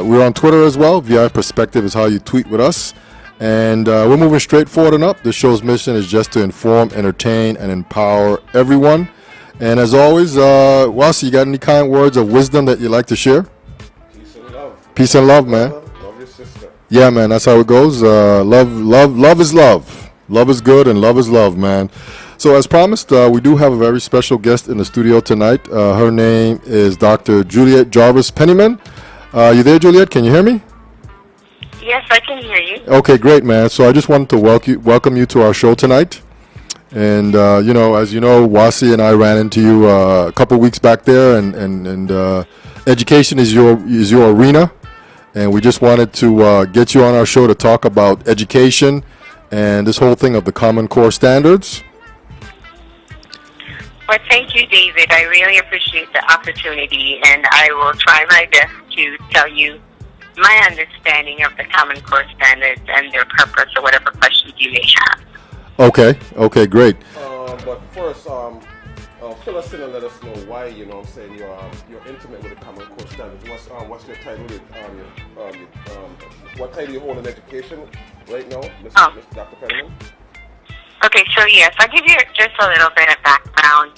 we're on Twitter as well. VI Perspective is how you tweet with us. And we're moving straight forward and up. This show's mission is just to inform, entertain, and empower everyone. And as always, Wasi, you got any kind words of wisdom that you'd like to share? Peace and love. Peace and love, man. Love your sister. Yeah, man, that's how it goes. Love is love. Love is good and love is love, man. So as promised, we do have a very special guest in the studio tonight. Her name is Dr. Juliette Jarvis-Pennyman. You there, Juliette? Can you hear me? Yes, I can hear you. Okay, great, man. So I just wanted to welcome you to our show tonight. And, as you know, Wasi and I ran into you a couple weeks back there, and education is your arena. And we just wanted to get you on our show to talk about education and this whole thing of the Common Core standards. Well, thank you, David. I really appreciate the opportunity, and I will try my best to tell you my understanding of the Common Core standards and their purpose or whatever questions you may have. Okay, great. But first, fill us in and let us know why, saying you're intimate with the Common Core standards. What's your title? What title you hold in education right now, Mr. Dr. Pennyman? Okay, so yes, I'll give you just a little bit of background.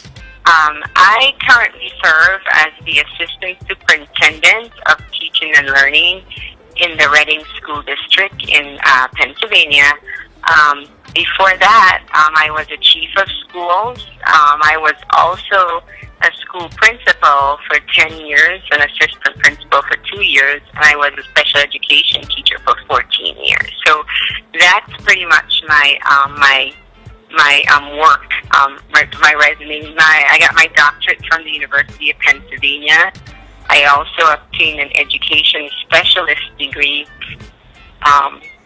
I currently serve as the Assistant Superintendent of Teaching and Learning in the Reading School District in Pennsylvania. Before that, I was a chief of schools. I was also a school principal for 10 years, an assistant principal for 2 years, and I was a special education teacher for 14 years. So that's pretty much my work, my resume. I got my doctorate from the University of Pennsylvania. I also obtained an education specialist degree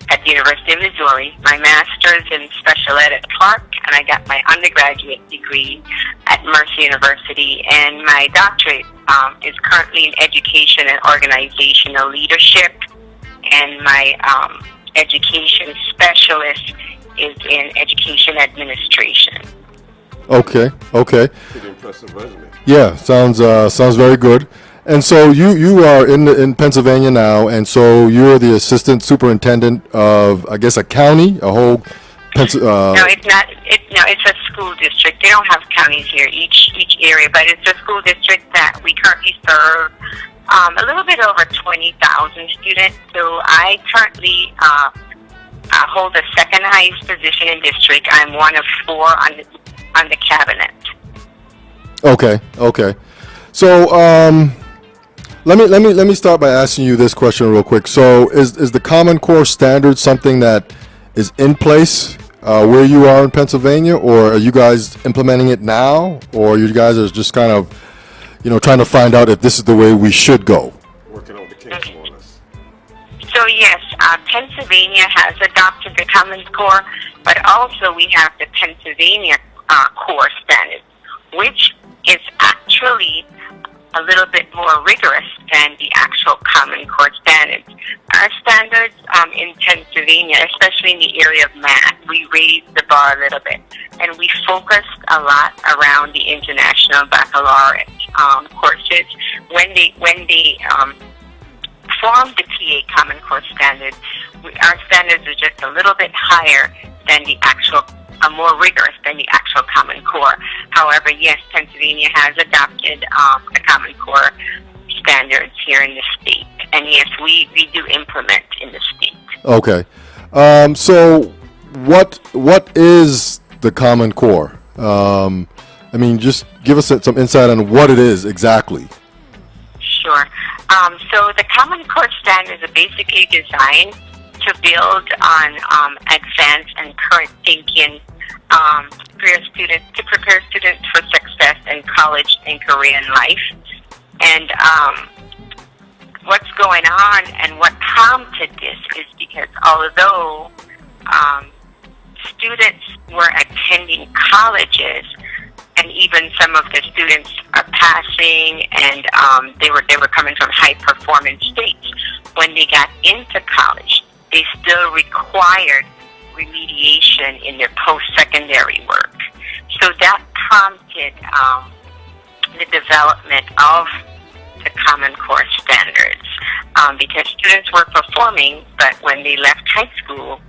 at the University of Missouri, my master's in special ed at Clark, and I got my undergraduate degree at Mercer University, and my doctorate is currently in education and organizational leadership, and my education specialist is in education administration. Okay. Pretty impressive resume. Yeah, sounds very good. And so you are in Pennsylvania now, and so you're the assistant superintendent of, I guess, a county, a whole. No, it's not. It's a school district. They don't have counties here, each area, but it's a school district that we currently serve a little bit over 20,000 students. So I currently hold the second highest position in district. I'm one of 4 on the cabinet. Okay. So let me start by asking you this question real quick. So is the Common Core standard something that is in place where you are in Pennsylvania, or are you guys implementing it now, or you guys are just kind of trying to find out if this is the way we should go? Working out the kinks more or less. So yes, Pennsylvania has adopted the Common Core, but also we have the Pennsylvania Core Standard, which is actually a little bit more rigorous than the actual Common Core standards. Our standards in Pennsylvania, especially in the area of math, we raised the bar a little bit, and we focused a lot around the international baccalaureate courses. When they formed the PA Common Core standards, our standards are just a little bit higher than the actual, more rigorous than the actual Common Core. However, yes, Pennsylvania has adopted the Common Core standards here in the state, and yes, we do implement in the state. Okay, so what is the Common Core? Just give us some insight on what it is exactly. Sure. So the Common Core standards are basically designed to build on advanced and current thinking to prepare students for success in college and career in life. And what's going on and what prompted this is because although students were attending colleges, and even some of the students are passing, and they were coming from high performance states, when they got into college, they still required remediation in their post-secondary work. So that prompted the development of the Common Core standards. because students were performing, but when they left high school,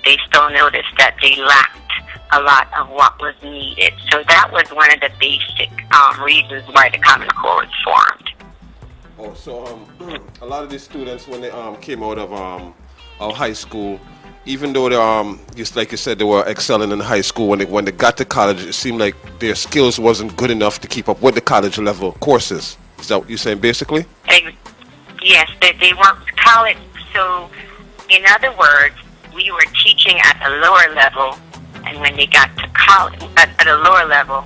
they still noticed that they lacked a lot of what was needed. So that was one of the basic reasons why the Common Core was formed. Oh, so a lot of these students, when they came out of high school, even though they just like you said, they were excelling in high school, when they got to college, it seemed like their skills wasn't good enough to keep up with the college level courses. Is that what you're saying, basically? Yes, they weren't college. So, in other words, we were teaching at a lower level, and when they got to college, at a lower level,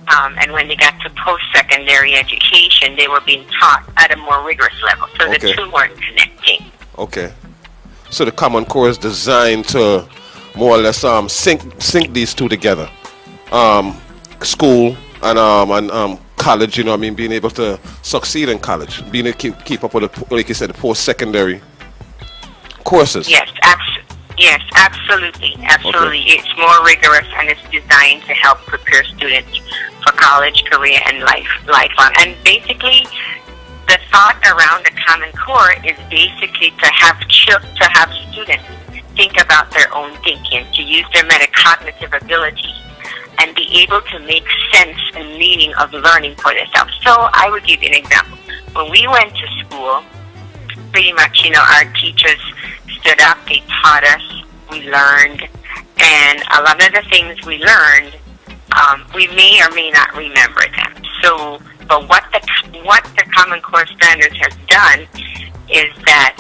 and when they got to post-secondary education, they were being taught at a more rigorous level. So the two weren't connecting. Okay. So the Common Core is designed to more or less sync these two together. School and college, you know what I mean, being able to succeed in college, being able to keep up with, like you said, the post-secondary courses. Yes, absolutely. Okay. It's more rigorous, and it's designed to help prepare students for college, career, and lifelong. And basically, the thought around the Common Core is basically to have students think about their own thinking, to use their metacognitive ability, and be able to make sense and meaning of learning for themselves. So I would give you an example. When we went to school, pretty much, our teachers stood up, they taught us, we learned, and a lot of the things we learned, we may or may not remember them. So, but what the Common Core Standards has done is that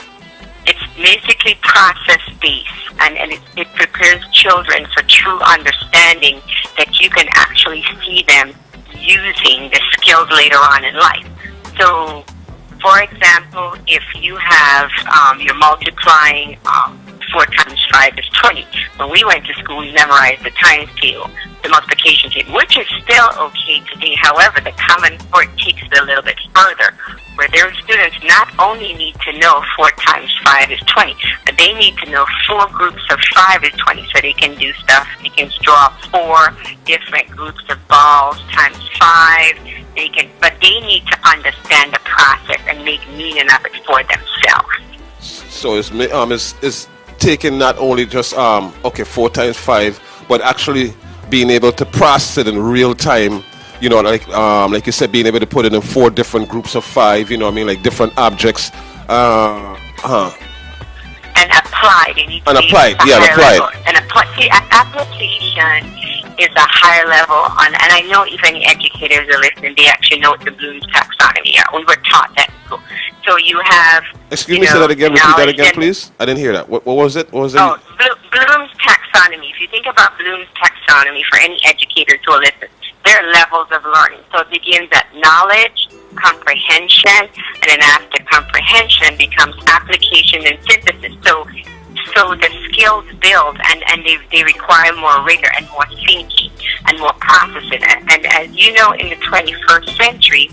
it's basically process-based, and it prepares children for true understanding that you can actually see them using the skills later on in life. So, for example, if you have, you're multiplying 4 times 5 is 20. When we went to school, we memorized the times table, the multiplication table, which is still okay today. However, the Common Core takes it a little bit further, where their students not only need to know 4 times 5 is 20, but they need to know 4 groups of 5 is 20, so they can do stuff. They can draw 4 different groups of balls times 5. But they need to understand the process and make meaning of it for themselves. So it's taking not only just 4 times 5, but actually being able to process it in real time. Like you said, being able to put it in 4 different groups of 5. Like different objects. And applied. And applied. And application is a higher level and I know if any educators are listening, they actually know what the Bloom's taxonomy are. We were taught that in school. So you have. Excuse me, say that again. Repeat that again, please. I didn't hear that. What was it? What was it? Oh, Bloom's taxonomy. If you think about Bloom's taxonomy for any educators who are listening, there are levels of learning. So it begins at knowledge, comprehension, and then after comprehension becomes application and synthesis. So the skills build and they require more rigor and more thinking and more processing. And as you know, in the 21st century,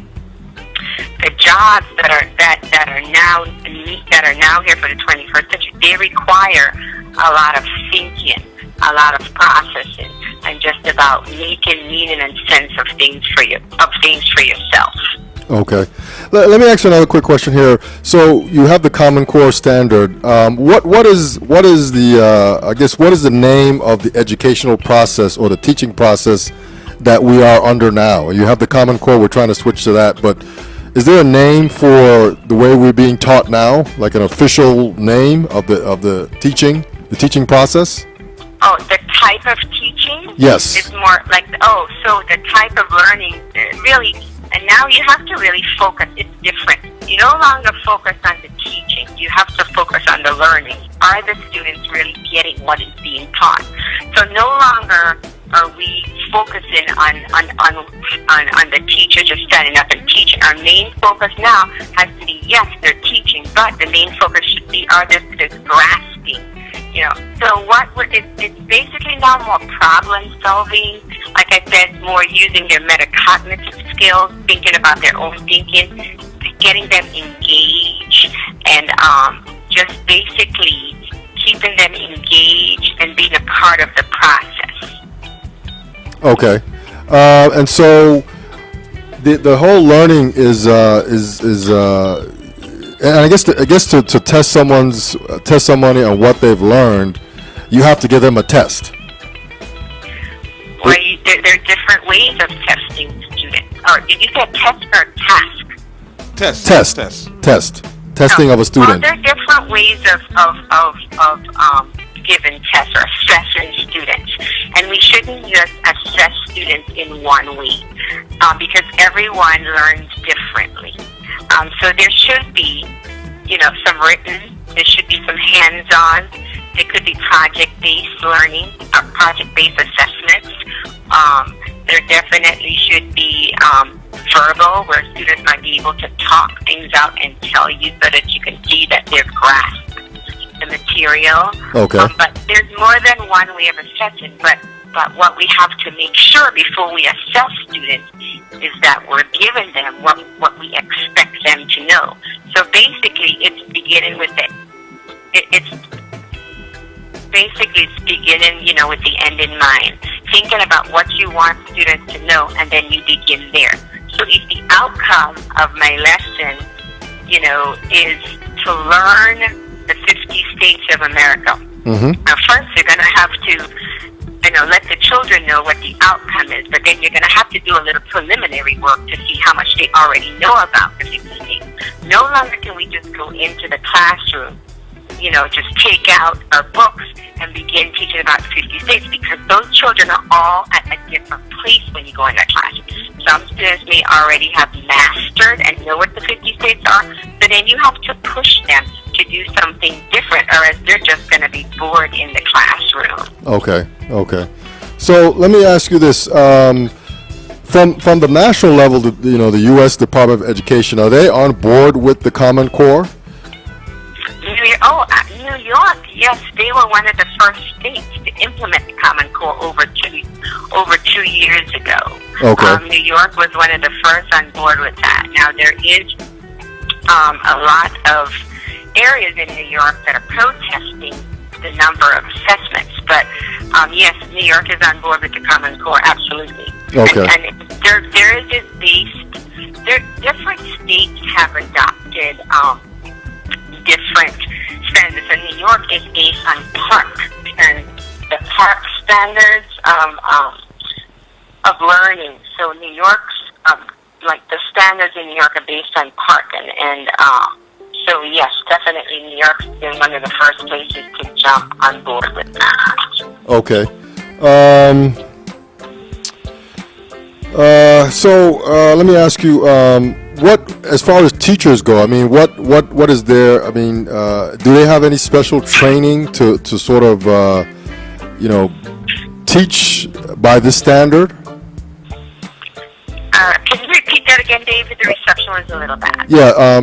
the jobs that are now here for the 21st century, they require a lot of thinking, a lot of processing, and just about making meaning and sense of things for yourself. Okay. Let me ask you another quick question here. So you have the Common Core Standard. What is the name of the educational process or the teaching process that we are under now? You have the Common Core. We're trying to switch to that, but is there a name for the way we're being taught now, like an official name of the teaching process? Oh, the type of teaching? Yes. It's more like, so the type of learning, really, and now you have to really focus. It's different. You no longer focus on the teaching. You have to focus on the learning. Are the students really getting what is being taught? So no longer are we focusing on the teacher just standing up and teaching. Our main focus now has to be, yes, they're teaching, but the main focus should be, are the students grasping? So it's basically now more problem solving. Like I said, more using their metacognitive skills, thinking about their own thinking, getting them engaged, and just basically keeping them engaged and being a part of the process. Okay, and so the whole learning is and I guess to test somebody on what they've learned, you have to give them a test. Well, there are different ways of testing students. Or did you say test or task? Test. Testing of a student. Well, there are different ways of giving tests or assessing students, and we shouldn't just assess students in one way because everyone learns differently. So there should be, some written. There should be some hands-on. There could be project-based learning or project-based assessments. There definitely should be verbal, where students might be able to talk things out and tell you so that you can see that they've grasped the material. Okay. But there's more than one way of assessing. But what we have to make sure before we assess students is that we're giving them what we expect them to know. So basically, it's beginning with it's beginning, with the end in mind. Thinking about what you want students to know, and then you begin there. So if the outcome of my lesson, is to learn the 50 states of America. Mm-hmm. Now, first, you're going to have to, let the children know what the outcome is, but then you're going to have to do a little preliminary work to see how much they already know about the 50 states. No longer can we just go into the classroom, just take out our books and begin teaching about 50 states, because those children are all at a different place when you go in that classroom. Some students may already have mastered and know what the 50 states are, but then you have to push them to do something different, or else they're just going to be bored in the classroom. Okay. So let me ask you this: from the national level, the U.S. Department of Education, are they on board with the Common Core? New York, yes, they were one of the first states to implement the Common Core over 2 years ago. Okay. New York was one of the first on board with that. Now, there is a lot of areas in New York that are protesting the number of assessments, but yes, New York is on board with the Common Core, absolutely. Okay. And there is this different states have adopted different standards, and New York is based on park, and the park standards of learning. So New York's, the standards in New York are based on park, and so yes, definitely New York's been one of the first places to jump on board with that. Okay. So let me ask you, what, as far as teachers go, I mean, what is there? I mean, do they have any special training to sort of, teach by this standard? Can you repeat that again, David? The reception was a little bad. Yeah.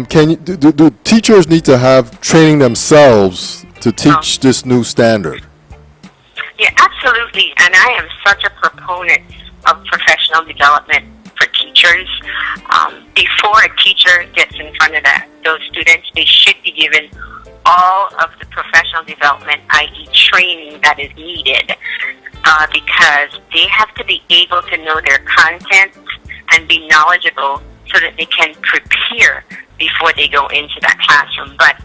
Do teachers need to have training themselves to teach this new standard? Yeah, absolutely. And I am such a proponent of professional development for teachers. Before a teacher gets in front of those students, they should be given all of the professional development, i.e. training that is needed, because they have to be able to know their content and be knowledgeable so that they can prepare before they go into that classroom. But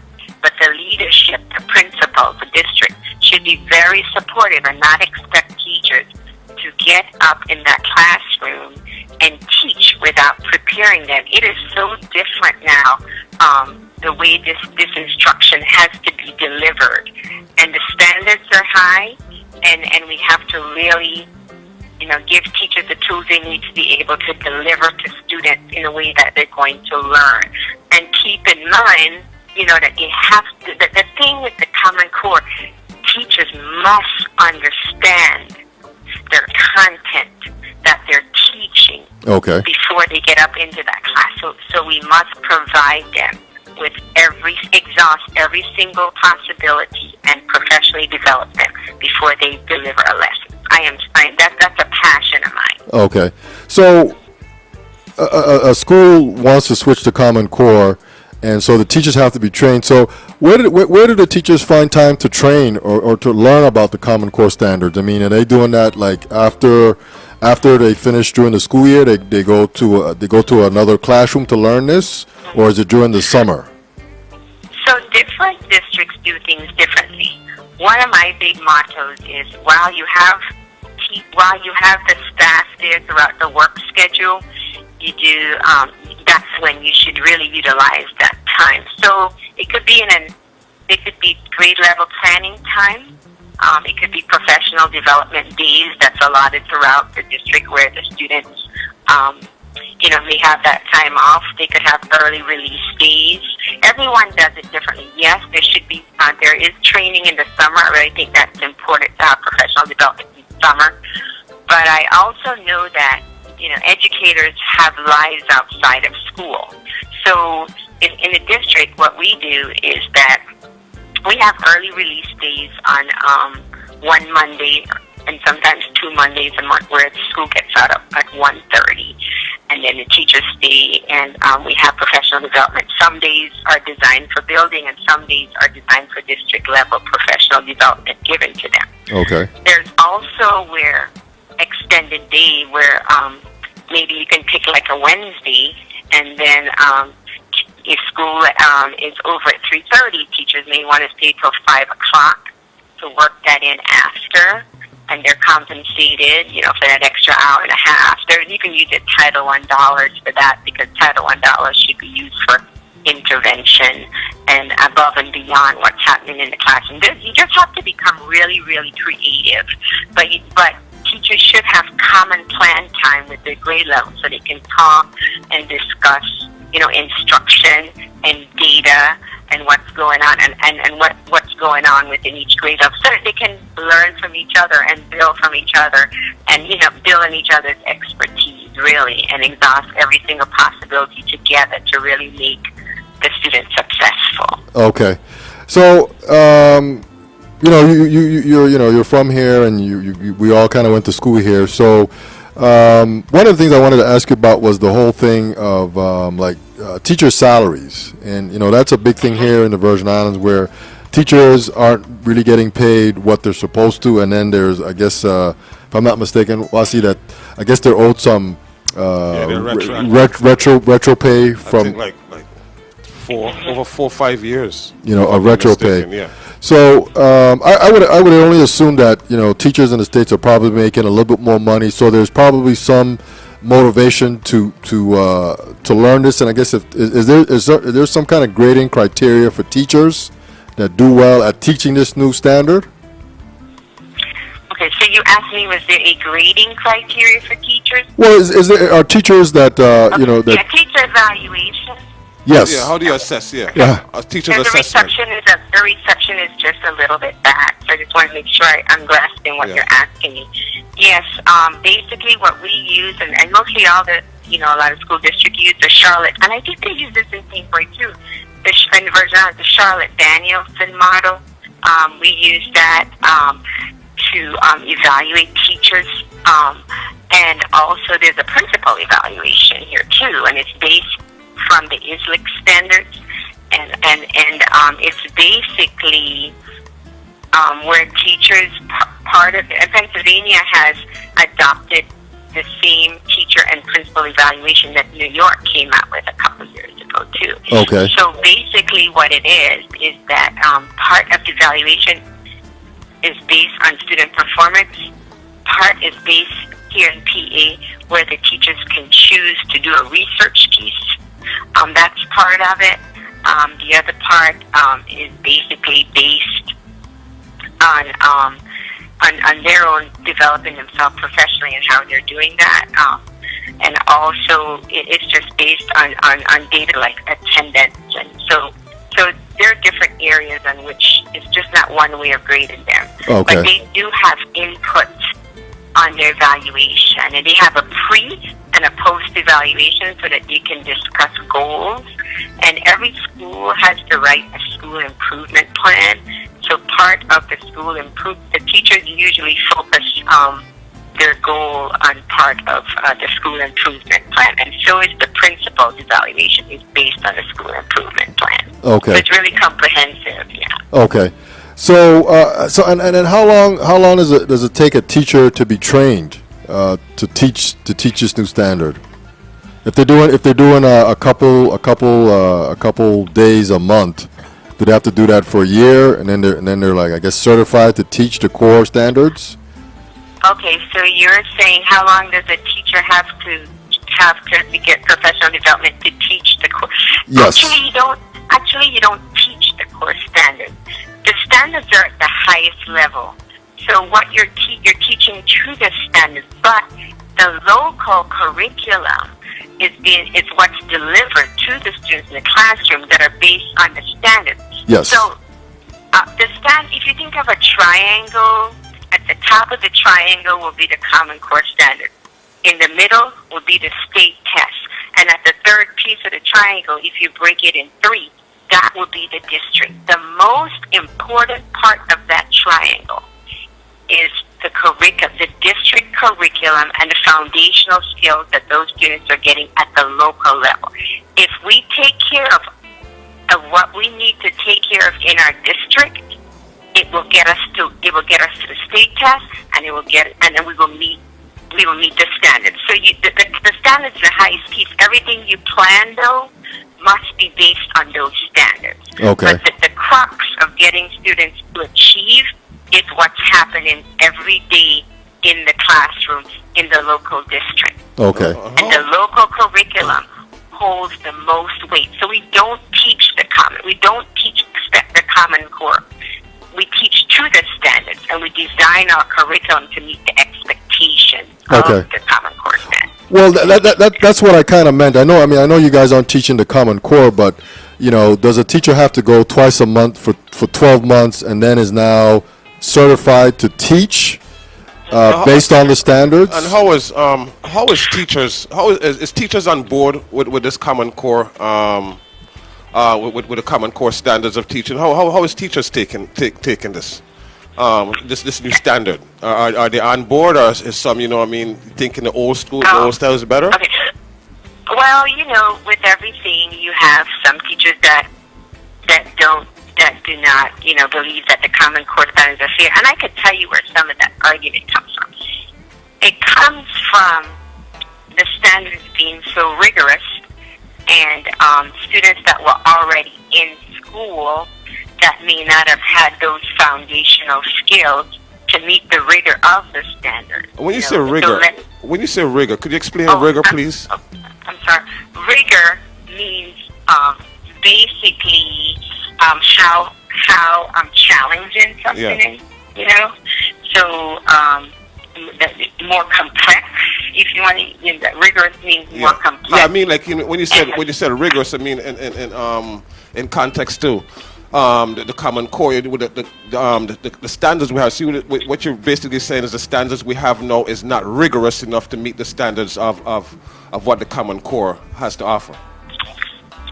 the leadership, the principal, the district should be very supportive and not expect teachers to get up in that classroom and teach without preparing them. It is so different now, the way this instruction has to be delivered. And the standards are high, and we have to really, give teachers the tools they need to be able to deliver to students in a way that they're going to learn. And keep in mind, that they have to, the thing with the Common Core, teachers must understand their content that they're teaching before they get up into that class. So we must provide them with exhaust every single possibility and professionally develop them before they deliver a lesson. That's a passion of mine. Okay. So a school wants to switch to Common Core, and so the teachers have to be trained. So where do the teachers find time to train or to learn about the Common Core standards? I mean, are they doing that like after they finish during the school year? They go to another classroom to learn this, or is it during the summer? So different districts do things differently. One of my big mottos is while you have the staff there throughout the work schedule, you do. That's when you should really utilize that time. So it could be grade level planning time. It could be professional development days that's allotted throughout the district where the students, may have that time off. They could have early release days. Everyone does it differently. Yes, there is training in the summer. I really think that's important to have professional development in the summer. But I also know that, educators have lives outside of school. So in the district, what we do is that we have early release days on one Monday and sometimes 2 Mondays a month where the school gets out at 1:30. And then the teachers stay, and we have professional development. Some days are designed for building, and some days are designed for district-level professional development given to them. Okay. There's also extended day where maybe you can pick like a Wednesday, and then if school is over at 3:30, teachers may want to stay till 5 o'clock to work that in after. And they're compensated, for that extra hour and a half. You can use it Title I dollars for that because Title I dollars should be used for intervention and above and beyond what's happening in the classroom. You just have to become really, really creative. But teachers should have common plan time with their grade level so they can talk and discuss, instruction and data and what's going on and what's going on within each grade level so that they can learn from each other and build from each other and, build on each other's expertise, really, and exhaust every single possibility together to really make the students successful. Okay. So, you're from here and we all kind of went to school here. So, one of the things I wanted to ask you about was the whole thing of teacher salaries, and that's a big thing here in the Virgin Islands where teachers aren't really getting paid what they're supposed to, and then there's, I guess, if I'm not mistaken, I see that I guess they're owed some retro pay from I think like over 4 or 5 years. A retro pay. Yeah. So I would only assume that teachers in the States are probably making a little bit more money, so there's probably some motivation to learn this. And I guess is there some kind of grading criteria for teachers that do well at teaching this new standard? Okay, so you asked me, was there a grading criteria for teachers? Well, are teachers that that teacher evaluation? Yes. Yeah. How do you assess? Yeah. A teacher's The assessment. reception is just a little bit bad. So I just want to make sure I'm grasping what you're asking me. Yes. Basically, what we use, and mostly all the a lot of school districts use the Charlotte, and I think they use this in St. Croix too. In the Virgin Islands, the Charlotte Danielson model. We use that to evaluate teachers, and also there's a principal evaluation here too, and it's based from the ISLIC standards, and it's basically where teachers part of Pennsylvania has adopted the same teacher and principal evaluation that New York came out with a couple of years ago too. Okay. So basically, what it is that part of the evaluation is based on student performance. Part is based here in PA where the teachers can choose to do a research piece. That's part of it. The other part is basically based on their own developing themselves professionally and how they're doing that. And also, it's just based on data like attendance. And so there are different areas on which it's just not one way of grading them. Okay. But they do have input on their evaluation, and they have a pre and a post evaluation so that you can discuss goals. And every school has to write a school improvement plan. So part of the the teachers usually focus their goal on part of the school improvement plan, and so is the principal's evaluation is based on the school improvement plan. Okay. So it's really comprehensive. Yeah. Okay. So and then how long does it take a teacher to be trained to teach this new standard? If they're doing a couple days a month, Do they have to do that for a year, and then they're like, I guess, certified to teach the core standards? Okay, so you're saying how long does a teacher have to get professional development to teach the course? Yes. Actually, you don't teach the core standards. The standards are at the highest level. So what you're teaching to the standards, but the local curriculum is what's delivered to the students in the classroom that are based on the standards. Yes. So if you think of a triangle, at the top of the triangle will be the Common Core standard. In the middle will be the state test. And at the third piece of the triangle, if you break it in three, that will be the district. The most important part of that triangle is the district curriculum and the foundational skills that those students are getting at the local level. If we take care of what we need to take care of in our district, it will get us to the state test, and then we will meet the standards. So the standards are the highest piece. Everything you plan, though, must be based on those standards. Okay. But the crux of getting students to achieve is what's happening every day in the classroom in the local district. Okay. And the local curriculum holds the most weight. So we don't teach the Common Core. We teach to the standards, and we design our curriculum to meet the expectations of the Common Core standards. Well, that's what I kind of meant. I know you guys aren't teaching the Common Core, but does a teacher have to go twice a month for 12 months and then is now certified to teach based on the standards? And how is teachers on board with this Common Core? With the Common Core standards of teaching, how is teachers taking this new standard? Are they on board, or is some thinking the old school, the old style is better? Okay. Well, with everything, you have some teachers that do not believe that the Common Core standards are fair, and I could tell you where some of that argument comes from. It comes from the standards being so rigorous. And students that were already in school that may not have had those foundational skills to meet the rigor of the standard. When you say rigor, could you explain rigor, please? I'm sorry. Rigor means basically how I'm challenging something. Yeah. So more complex. If you want to, rigorous means more complex. Yeah, I mean, like when you said rigorous, I mean in context too. The Common Core, the standards we have. See, what you're basically saying is the standards we have now is not rigorous enough to meet the standards of what the Common Core has to offer.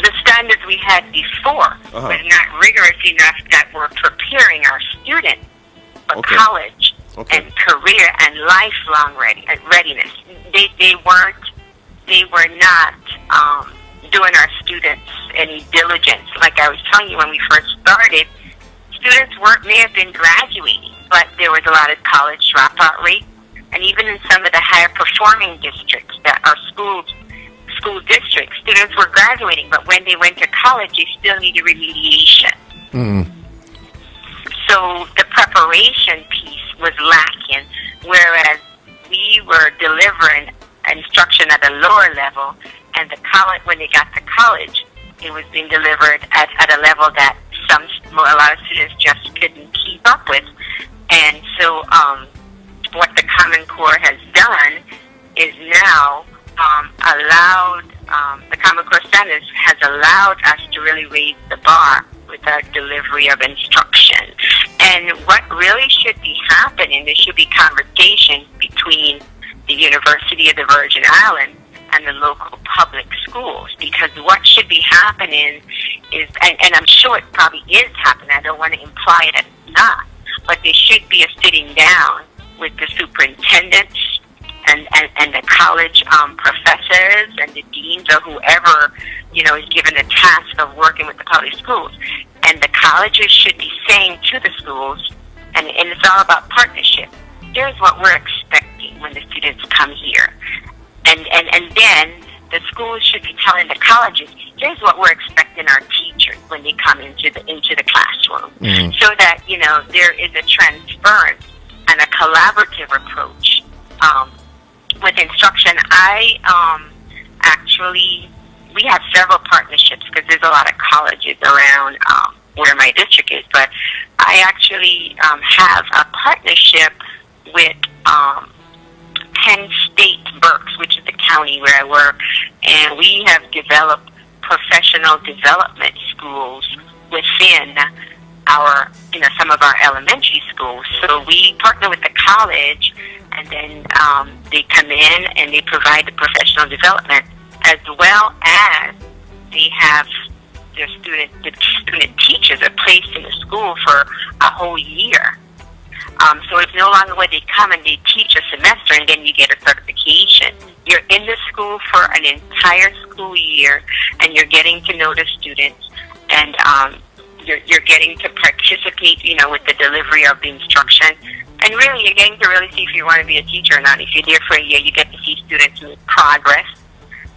The standards we had before was not rigorous enough that we're preparing our students for college. Okay. And career and lifelong readiness. They were not doing our students any diligence. Like I was telling you when we first started, students may have been graduating, but there was a lot of college dropout rate, and even in some of the higher performing districts that are school districts, students were graduating, but when they went to college, they still needed remediation. Mm. So the preparation piece was lacking, whereas we were delivering instruction at a lower level, and when they got to college, it was being delivered at a level that a lot of students just couldn't keep up with. And so what the Common Core has done is now the Common Core standards has allowed us to really raise the bar with our delivery of instruction. And what really should be happening, there should be conversation between the University of the Virgin Islands and the local public schools, because what should be happening is, and I'm sure it probably is happening, I don't want to imply that it's not, but there should be a sitting down with the superintendents and the college professors and the deans or whoever, is given the task of working with the public schools. And the colleges should be saying to the schools, and it's all about partnership, here's what we're expecting when the students come here. And then the schools should be telling the colleges, here's what we're expecting our teachers when they come into the classroom, so that there is a transference and a collaborative approach with instruction. We have several partnerships because there's a lot of colleges around where my district is, but I actually have a partnership with Penn State Berks, which is the county where I work, and we have developed professional development schools within our, some of our elementary schools. So we partner with the college, and then they come in and they provide the professional development, as well as they have the student teachers are placed in the school for a whole year. So it's no longer where they come and they teach a semester and then you get a certification. You're in the school for an entire school year, and you're getting to know the students, and you're getting to participate, with the delivery of the instruction. And really, you're getting to really see if you want to be a teacher or not. If you're there for a year, you get to see students make progress,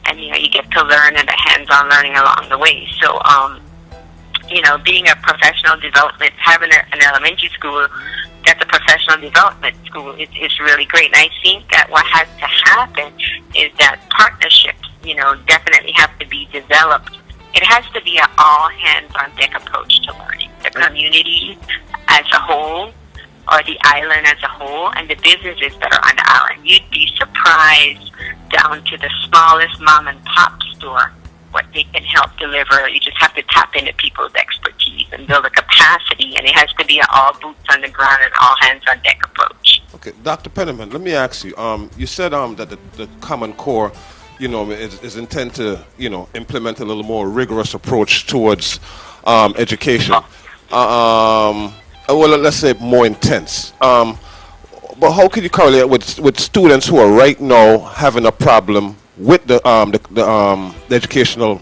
and you get to learn, and the hands-on learning along the way. So, being a professional development, having an elementary school that's a professional development school is really great. And I think that what has to happen is that partnerships, definitely have to be developed. It has to be an all-hands-on-deck approach to learning. The community as a whole, or the island as a whole, and the businesses that are on the island. You'd be surprised down to the smallest mom-and-pop store what they can help deliver. You just have to tap into people's expertise and build a capacity, and it has to be an all boots on the ground and all hands on deck approach. Okay, Dr. Pennyman, let me ask you. You said that the Common Core, is intended to, implement a little more rigorous approach towards education. Well, let's say more intense. But how can you correlate with students who are right now having a problem with the educational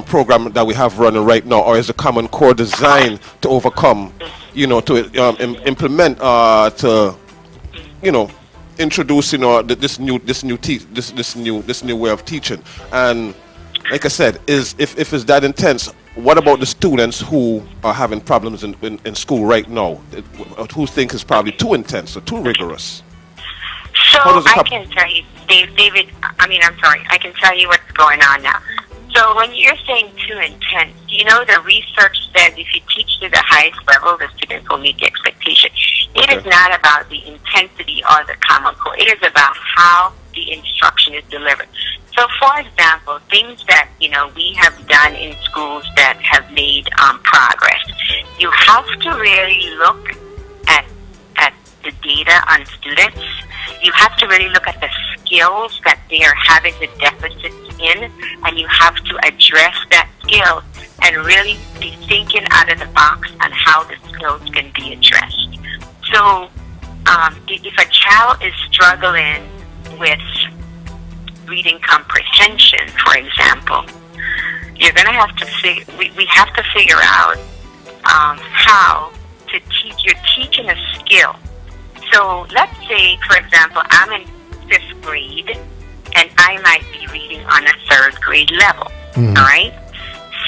program that we have running right now, or is the Common Core designed to overcome, to implement, to introduce, this new way of teaching? And like I said, if it's that intense, what about the students who are having problems in school right now, who think it's probably too intense or too rigorous? So I can tell you, I can tell you what's going on now. So when you're saying too intense, the research says if you teach to the highest level, the students will meet the expectation. It is not about the intensity or the Common Core. It is about how the instruction is delivered. So, for example, things that, we have done in schools that have made progress. You have to really look at the data on students. You have to really look at the skills that they are having the deficits in, and you have to address that skill and really be thinking out of the box on how the skills can be addressed. So if a child is struggling with reading comprehension, for example, you're going to have to we have to figure out how to teach. You're teaching a skill. So let's say, for example, I'm in 5th grade, and I might be reading on a 3rd grade level. All right.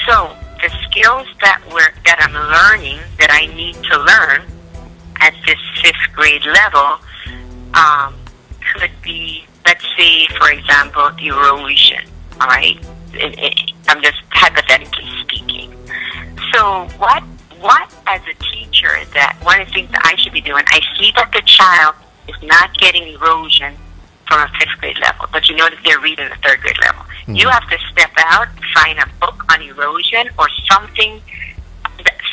So the skills that I'm learning, that I need to learn at this 5th grade level, could be, let's say, for example, erosion. All right. I'm just hypothetically speaking. So what as a teacher, that one of the things that I should be doing, I see that the child is not getting erosion from a 5th grade level, but you know that they're reading a 3rd grade level. You have to step out, find a book on erosion or something,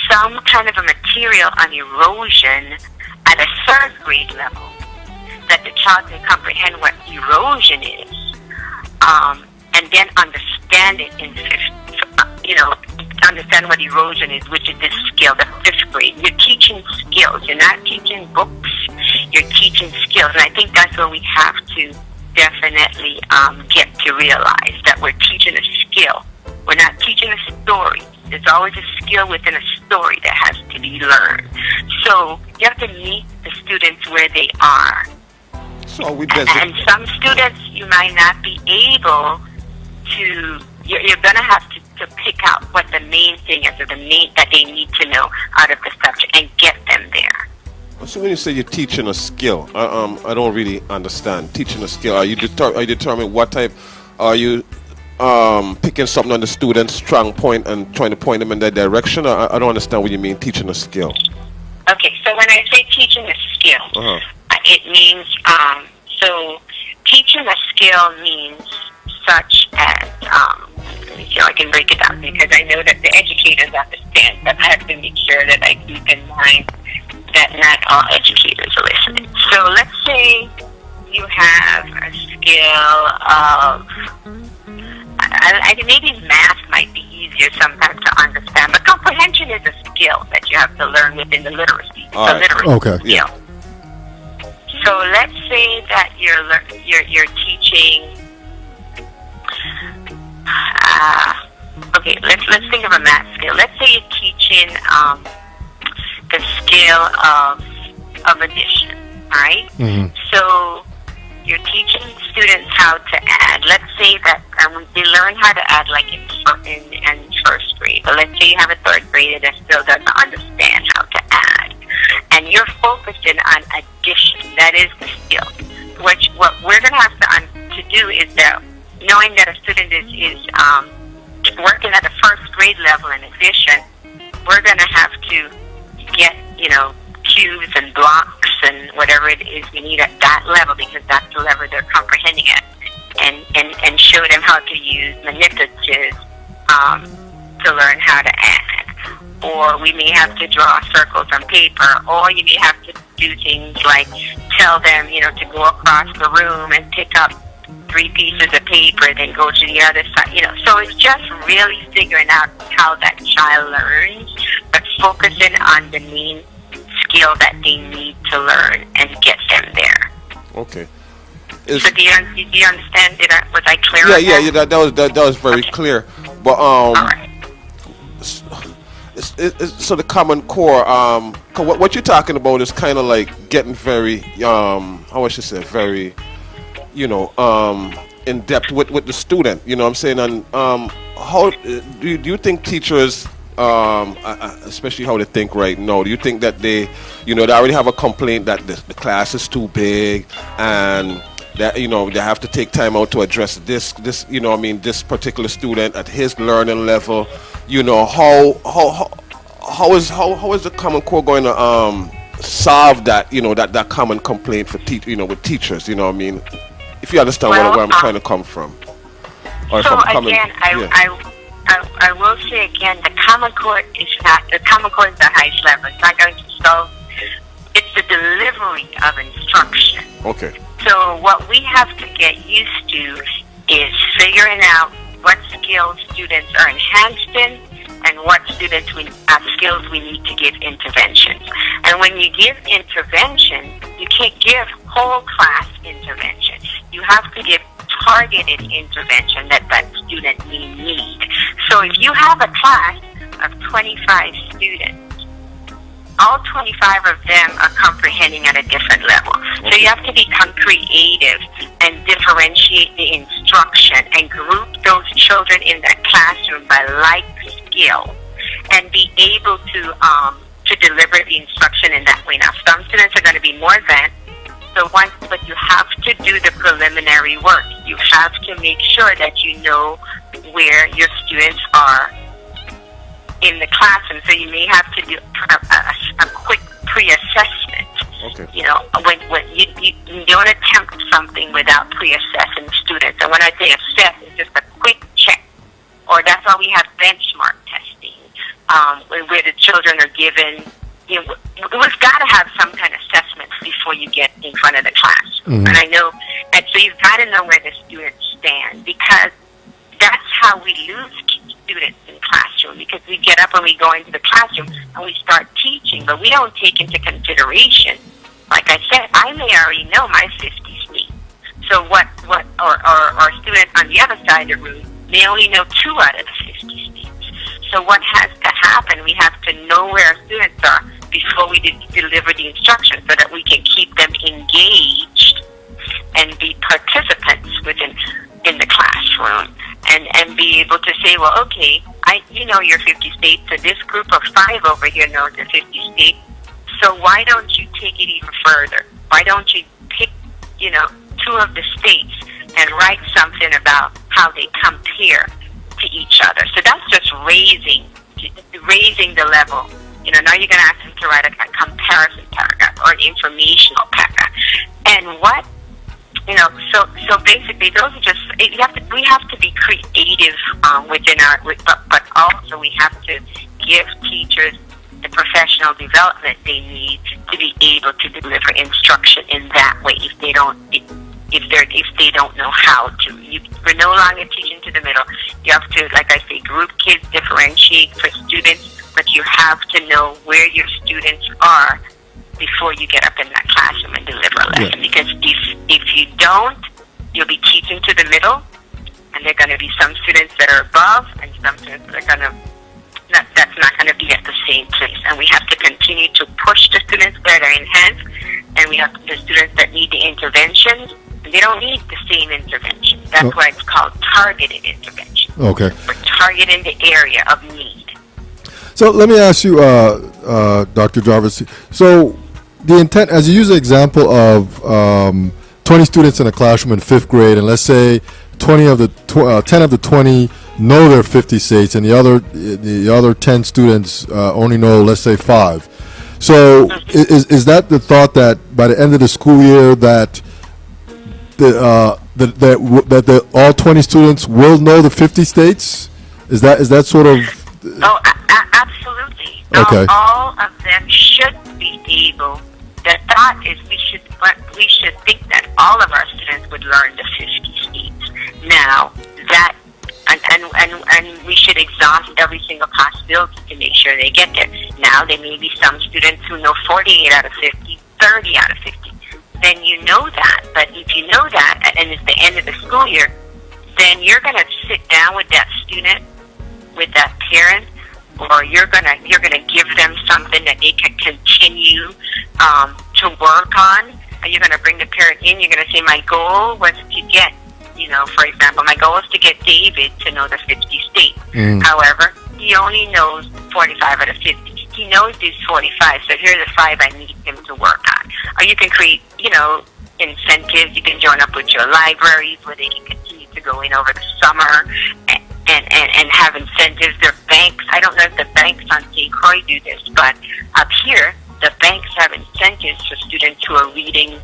some kind of a material on erosion at a 3rd grade level, that the child can comprehend what erosion is, and then understand it in 5th, understand what erosion is, which is this skill, the 5th grade. You're teaching skills. You're not teaching books. You're teaching skills. And I think that's what we have to definitely get to realize, that we're teaching a skill. We're not teaching a story. There's always a skill within a story that has to be learned. So you have to meet the students where they are. So and some students, you might not be able you're going to have to pick out what the main thing is, or the main that they need to know out of the subject, and get them there. So when you say you're teaching a skill, I don't really understand. Teaching a skill, are you determining what type? Are you picking something on the student's strong point and trying to point them in that direction? I don't understand what you mean, teaching a skill. Okay, so when I say teaching a skill, it means, so teaching a skill means such as, let me see how I can break it down, because I know that the educators understand, but I have to make sure that I keep in mind that not all educators are listening. So let's say you have a skill of, maybe math might be easier sometimes to understand, but comprehension is a skill that you have to learn within the literacy. Okay. Skill. Yeah. So let's say that you're teaching. Okay, let's think of a math skill. Let's say you're teaching the skill of addition. All right. Mm-hmm. So you're teaching students how to add. Let's say that they learn how to add like in first grade. But let's say you have a third grader that still doesn't understand how to add, and you're focusing on addition. That is the skill. What we're going to have to do is that, knowing that a student is working at the first grade level in addition, we're going to have to get, cubes and blocks and whatever it is we need at that level, because that's the level they're comprehending it, and show them how to use manipulatives to learn how to add. Or we may have to draw circles on paper, or you may have to do things like tell them, to go across the room and pick up 3 pieces of paper, then go to the other side, So it's just really figuring out how that child learns, but focusing on the main skill that they need to learn and get them there. Okay. So do you understand? Was I clear? Yeah. That was very clear. But all right. So the Common Core, what you're talking about is kind of like getting very, how I should say, very, in depth with the student. You know what I'm saying? And how do you think teachers, especially how they think right now, do you think that they already have a complaint that the class is too big, and that they have to take time out to address this this particular student at his learning level? How is the Common Core going to solve that that common complaint for with teachers? If you understand where I'm trying to come from. Or so again, I will say again, the Common Core is the highest level. It's not going to solve. It's the delivery of instruction. Okay. So what we have to get used to is figuring out what skills students are enhanced in, and what skills we need to give interventions. And when you give intervention, you can't give whole class intervention. You have to give targeted intervention that student may need. So if you have a class of 25 students, all 25 of them are comprehending at a different level. So you have to become creative and differentiate the instruction and group those children in that classroom by like skill, and be able to deliver the instruction in that way. Now, some students are going to be more advanced, but you have to do the preliminary work. You have to make sure that you know where your students are in the classroom. So you may have to do a quick pre-assessment. Okay. When you don't attempt something without pre-assessing students. And when I say assess, it's just a quick check. Or that's why we have benchmark testing, where the children are given. We've got to have some kind of assessment before you get in front of the classroom. Mm-hmm. And I know, and so you've got to know where the students stand, because that's how we lose students in the classroom, because we get up and we go into the classroom and we start teaching, but we don't take into consideration, like I said, I may already know my 50 speed. So or student on the other side of the room may only know 2 out of the 50 speeds. So what has to happen, we have to know where our students are before we deliver the instruction, so that we can keep them engaged and be participants in the classroom, and be able to say, well, okay, you know your 50 states, so this group of 5 over here knows the 50 states, so why don't you take it even further? Why don't you pick, 2 of the states and write something about how they compare to each other? So that's just raising the level. Now you're going to ask them to write a comparison paragraph or an informational paragraph. And what, so basically those are just, we have to be creative but also we have to give teachers the professional development they need to be able to deliver instruction in that way if they don't know how to. We're no longer teaching to the middle. You have to, like I say, group kids, differentiate for students, but you have to know where your students are before you get up in that classroom and deliver a lesson. Yeah. Because if you don't, you'll be teaching to the middle, and there are going to be some students that are above, and some students that are going to that's not going to be at the same place. And we have to continue to push the students that are enhanced, and we have the students that need the interventions. They don't need the same intervention. That's why it's called targeted intervention. Okay. We're targeting the area of need. So let me ask you, Dr. Jarvis. So the intent, as you use the example of 20 students in a classroom in 5th grade, and let's say 10 of the 20 know their 50 states, and the other 10 students only know, let's say, 5. So is that the thought that by the end of the school year that all 20 students will know the 50 states? Is that sort of? Absolutely. Okay. All of them should be able. The thought is we should think that all of our students would learn the 50 states. Now that. And we should exhaust every single possibility to make sure they get there. Now, there may be some students who know 48 out of 50, 30 out of 50. Then you know that. But if you know that, and it's the end of the school year, then you're going to sit down with that student, with that parent, or you're gonna give them something that they can continue to work on. And you're going to bring the parent in. You're going to say, my goal was to get, for example, my goal is to get David to know the 50 states. However, he only knows 45 out of 50. He knows these 45, so here are the 5 I need him to work on. Or you can create, incentives. You can join up with your libraries where they can continue to go in over the summer and have incentives. There are banks. I don't know if the banks on St. Croix do this, but up here, the banks have incentives for students who are reading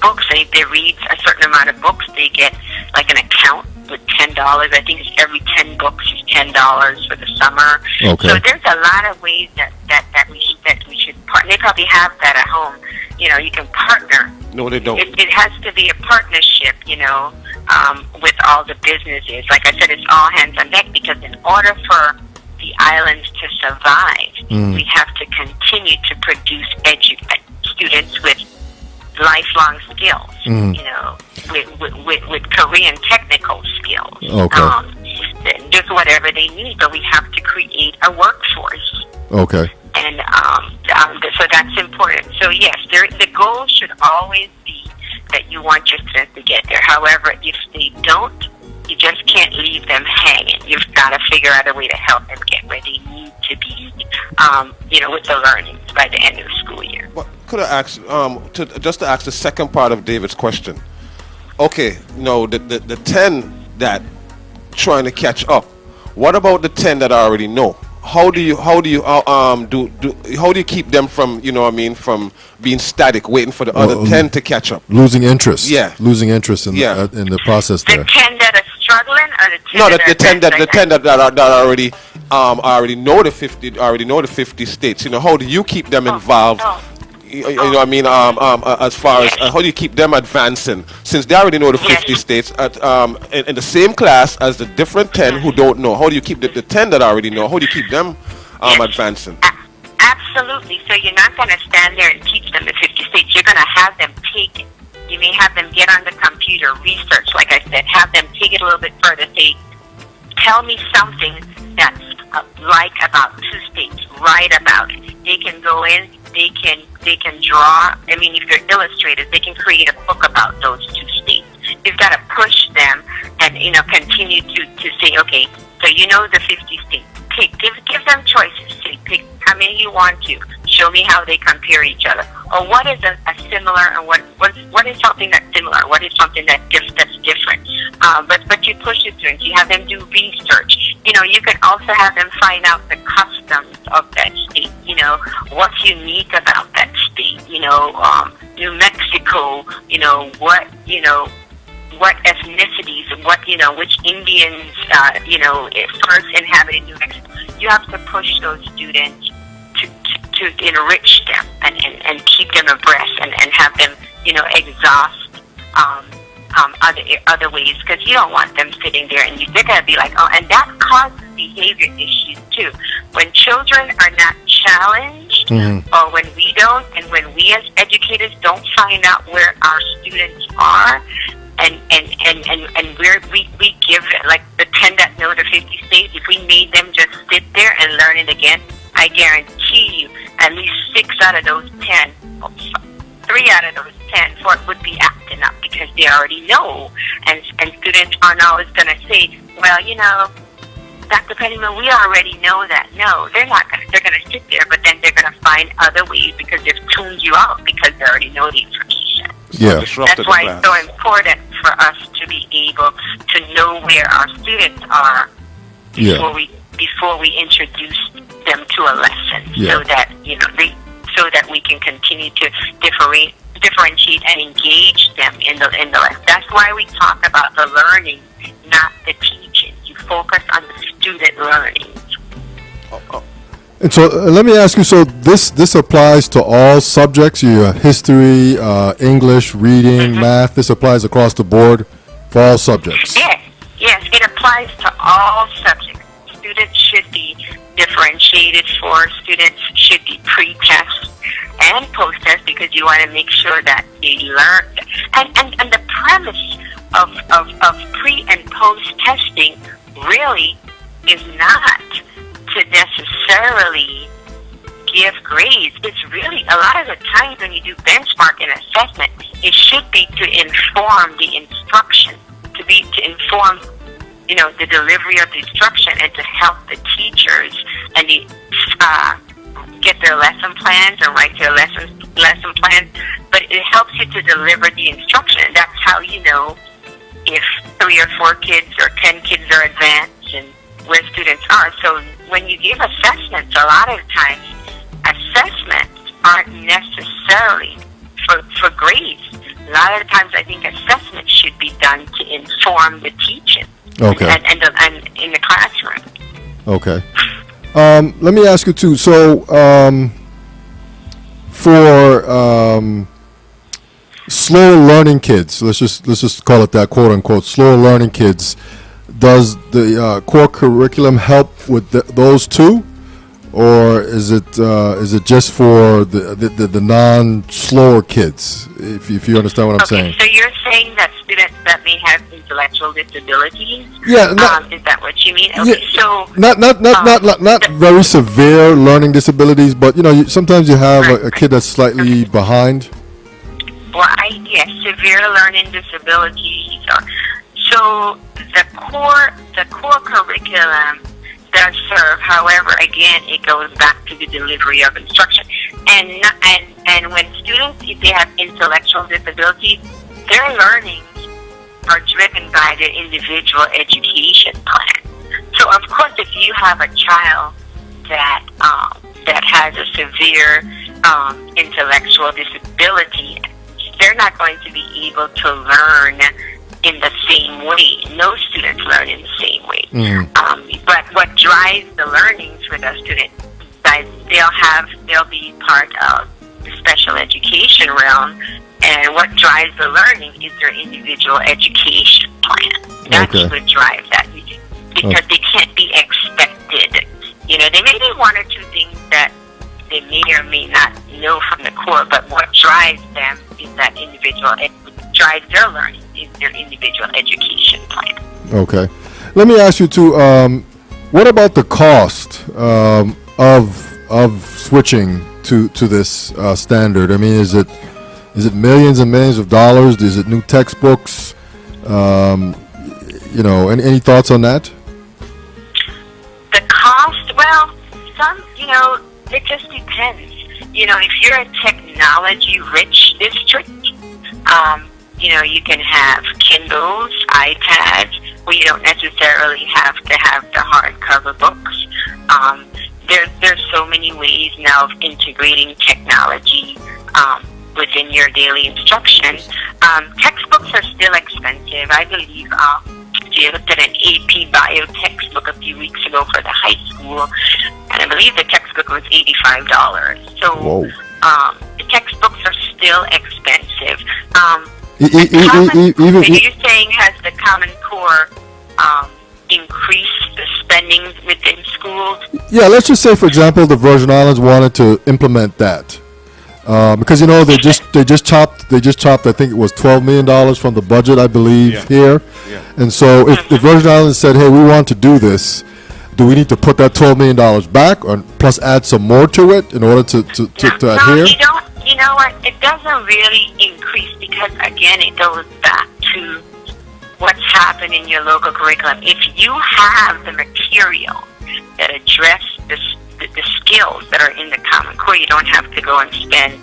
books. If they read a certain amount of books, they get like an account with $10. I think it's every 10 books is $10 for the summer. Okay. So there's a lot of ways that we should partner. They probably have that at home. You can partner. No, they don't. It has to be a partnership, with all the businesses. Like I said, it's all hands on deck, because in order for the islands to survive, we have to continue to produce students with lifelong skills, with career and technical skills. Okay. Just whatever they need, but we have to create a workforce. Okay. And so that's important. So yes, the goal should always be that you want your students to get there. However, if they don't, you just can't leave them hanging. You've got to figure out a way to help them get where they need to be, with the learning by the end of the school year. Well, could I ask, to ask the second part of David's question? Okay, the 10 that trying to catch up. What about the 10 that I already know? How do you keep them from from being static, waiting for the other 10 to catch up? Losing interest. Yeah. Losing interest in the process there. The 10 that are struggling, or the 10 No, that the 10 that already know the 50 states. How do you keep them involved? As far as how do you keep them advancing, since they already know the 50 states in the same class as the different 10 who don't know? How do you keep the 10 that already know? How do you keep them advancing? Absolutely. So you're not going to stand there and teach them the 50 states. You're going to have them take it. You may have them get on the computer, research, like I said, have them take it a little bit further. Say, tell me something that's like about 2 states. Write about it. They can go in. They can draw. I mean, if they're illustrators, they can create a book about those 2 states. you've got to push them and, continue to say, okay, so the 50 states. Give them choices. Say, pick how many you want to. Show me how they compare each other. Or what is a similar and what is something that's similar? What is something that's different? But you push it through. You have them do research. You can also have them find out the customs of that state. What's unique about that state. New Mexico. What ethnicities and which Indians, first inhabited New Mexico. You have to push those students to enrich them and keep them abreast and have them, exhaust other ways, because you don't want them sitting there and they're going to be like, oh, and that causes behavior issues too. When children are not challenged, or when we don't, and when we as educators don't find out where our students are, and we give it like the 10 that know the 50 states. If we made them just sit there and learn it again, I guarantee you at least 6 out of those 10, 3 out of those 10, 4 would be acting up because they already know. And students aren't always going to say, well, Dr. Pennyman, we already know that. No, they're not going to. They're going to sit there, but then they're going to find other ways because they've tuned you out because they already know the information. Yeah. That's why it's so important for us to be able to know where our students are before we introduce them to a lesson, so that so that we can continue to differentiate and engage them in the lesson. That's why we talk about the learning, not the teaching. You focus on the student learning. And so let me ask you, so this applies to all subjects, your history, English, reading, math, this applies across the board for all subjects? Yes, it applies to all subjects. Students should be differentiated for, students should be pre-test and post-test because you want to make sure that they learn. And the premise of pre- and post-testing really is not to necessarily give grades. It's really, a lot of the times when you do benchmark and assessment, it should be to inform the instruction, to inform, the delivery of the instruction and to help the teachers and get their lesson plans and write their lesson plans. But it helps you to deliver the instruction. And that's how you know if 3 or 4 kids or 10 kids are advanced and where students are. So when you give assessments, a lot of times assessments aren't necessarily for grades. A lot of times I think assessments should be done to inform the teaching. Okay. And in the classroom. Okay. Let me ask you too. So for slower learning kids, let's just call it that, quote unquote, slower learning kids, does the core curriculum help with those too, or is it just for the non-slower kids? If you understand what I'm saying. So you're saying that students that may have intellectual disabilities? Yeah. Is that what you mean? Okay. Yeah, so not very severe learning disabilities, but sometimes you have a kid that's slightly behind. Well, yes, severe learning disabilities. So the core curriculum does serve. However, again, it goes back to the delivery of instruction. And when students, if they have intellectual disabilities, their learnings are driven by their individual education plan. So, of course, if you have a child that has a severe intellectual disability, they're not going to be able to learn in the same way. No students learn in the same way. But what drives the learnings for the students, they'll be part of the special education realm, and what drives the learning is their individual education plan. That's what drives that, because they can't be expected. They may be 1 or 2 things that they may or may not know from the core, but what drives them is that individual, drives their learning is their individual education plan. Okay. Let me ask you too, what about the cost of switching to this standard? I mean, is it millions and millions of dollars? Is it new textbooks? You know, any thoughts on that? The cost, well, some, it just depends. If you're a technology-rich district, you can have Kindles, iPads, where you don't necessarily have to have the hardcover books. There's so many ways now of integrating technology within your daily instruction. Textbooks are still expensive. I believe if you looked at an AP Bio textbook a few weeks ago for the high school, and I believe the textbook was $85. So the textbooks are still expensive. You're saying has the Common Core increased the spending within schools? Yeah, let's just say, for example, the Virgin Islands wanted to implement that. Because they just chopped I think it was $12 million from the budget, I believe, here. Yeah. And so if the Virgin Islands said, hey, we want to do this, do we need to put that $12 million back or plus add some more to it in order to adhere? You don't. You know what? It doesn't really increase because, again, it goes back to what's happened in your local curriculum. If you have the material that address the skills that are in the Common Core, you don't have to go and spend.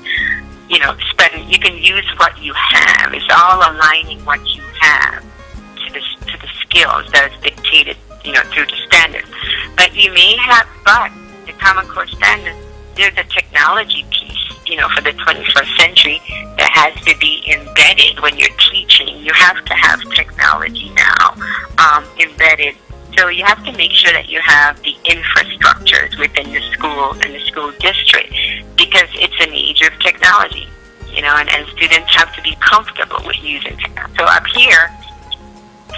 You can use what you have. It's all aligning what you have to the skills that is dictated, through the standards. But the Common Core standards, there's a technology piece, for the 21st century that has to be embedded when you're teaching. You have to have technology now embedded. So you have to make sure that you have the infrastructures within the school and the school district because it's an age of technology, and students have to be comfortable with using technology. So up here,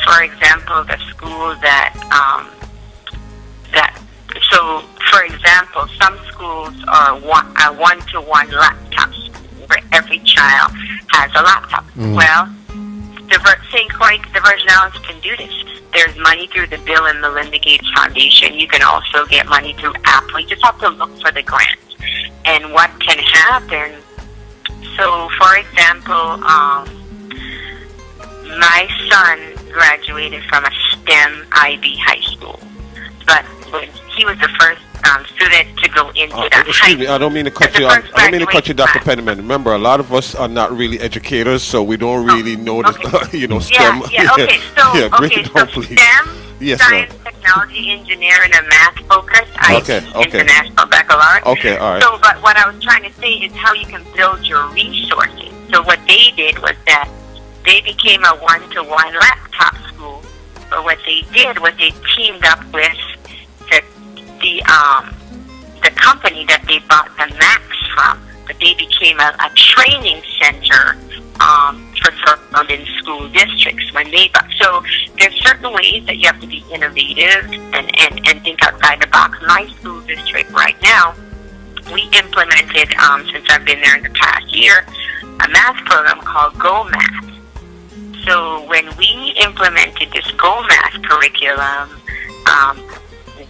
for example, the school for example, some schools are a one-to-one laptop school where every child has a laptop. Well, the Virgin Islands can do this. There's money through the Bill and Melinda Gates Foundation. You can also get money through Apple. You just have to look for the grants. And what can happen, so for example, my son graduated from a STEM IB high school. But he was the first student to go into that high school. Excuse me, I don't mean to cut you. I don't mean to cut you, Dr. Pennyman. Remember, a lot of us are not really educators, so we don't really know the STEM. Okay. So please. STEM, science, technology, engineering, and math focus. International baccalaureate. Okay, all right. So, but what I was trying to say is how you can build your resources. So what they did was that they became a one-to-one laptop school. But what they did was they teamed up with the company that they bought the Macs from, but they became a training center for surrounding school districts when they bought. So there's certain ways that you have to be innovative and think outside the box. My school district right now, we implemented, since I've been there in the past year, a math program called Go Math. So when we implemented this Go Math curriculum,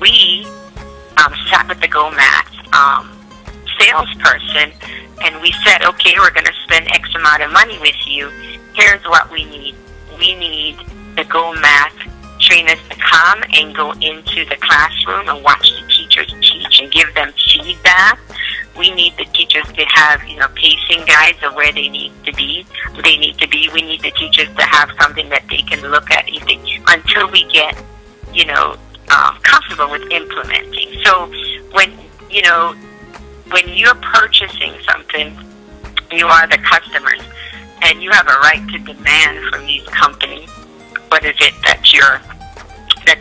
we sat with the Go Math salesperson and we said, okay, we're going to spend X amount of money with you. Here's what we need. We need the Go Math trainers to come and go into the classroom and watch the teachers teach and give them feedback. We need the teachers to have, pacing guides of where they need to be. We need the teachers to have something that they can look at until we get, comfortable with implementing. So when you're purchasing something, you are the customers, and you have a right to demand from these companies what is it that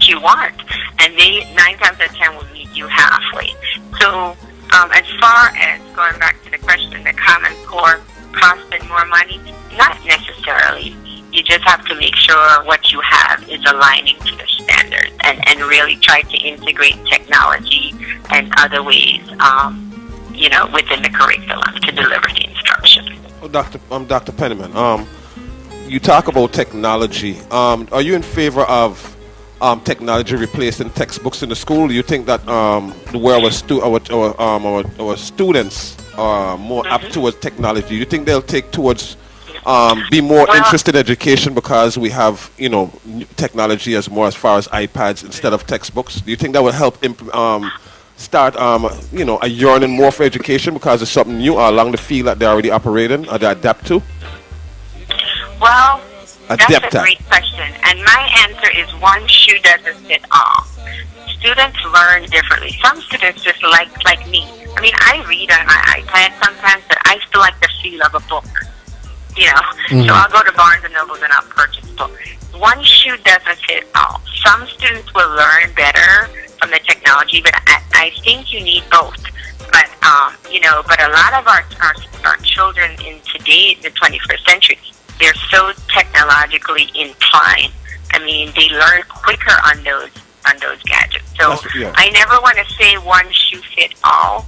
you want, and they 9 times out of 10 will meet you halfway. So as far as going back to the question, the Common Core costing more money, not necessarily. You just have to make sure what you have is aligning to the standards and really try to integrate technology and other ways, within the curriculum to deliver the instruction. Well, Dr. Pennyman, you talk about technology. Are you in favor of technology replacing textbooks in the school? Do you think that where our students are more apt towards technology, do you think they'll take towards be more Well, interested in education because we have, technology as far as iPads instead of textbooks? Do you think that would help start, a yearning more for education because it's something new along the field that they're already operating or they adapt to? well, that's Adapt a at. great question. And my answer is one shoe doesn't fit all. Students learn differently. Some students just like me. I mean, I read on my iPad sometimes, but I still like the feel of a book. So I'll go to Barnes and Nobles and I'll purchase books. One shoe doesn't fit all. Some students will learn better from the technology, but I think you need both. But but a lot of our children in today, the 21st century, they're so technologically inclined. I mean, they learn quicker on those gadgets. So I never want to say one shoe fit all,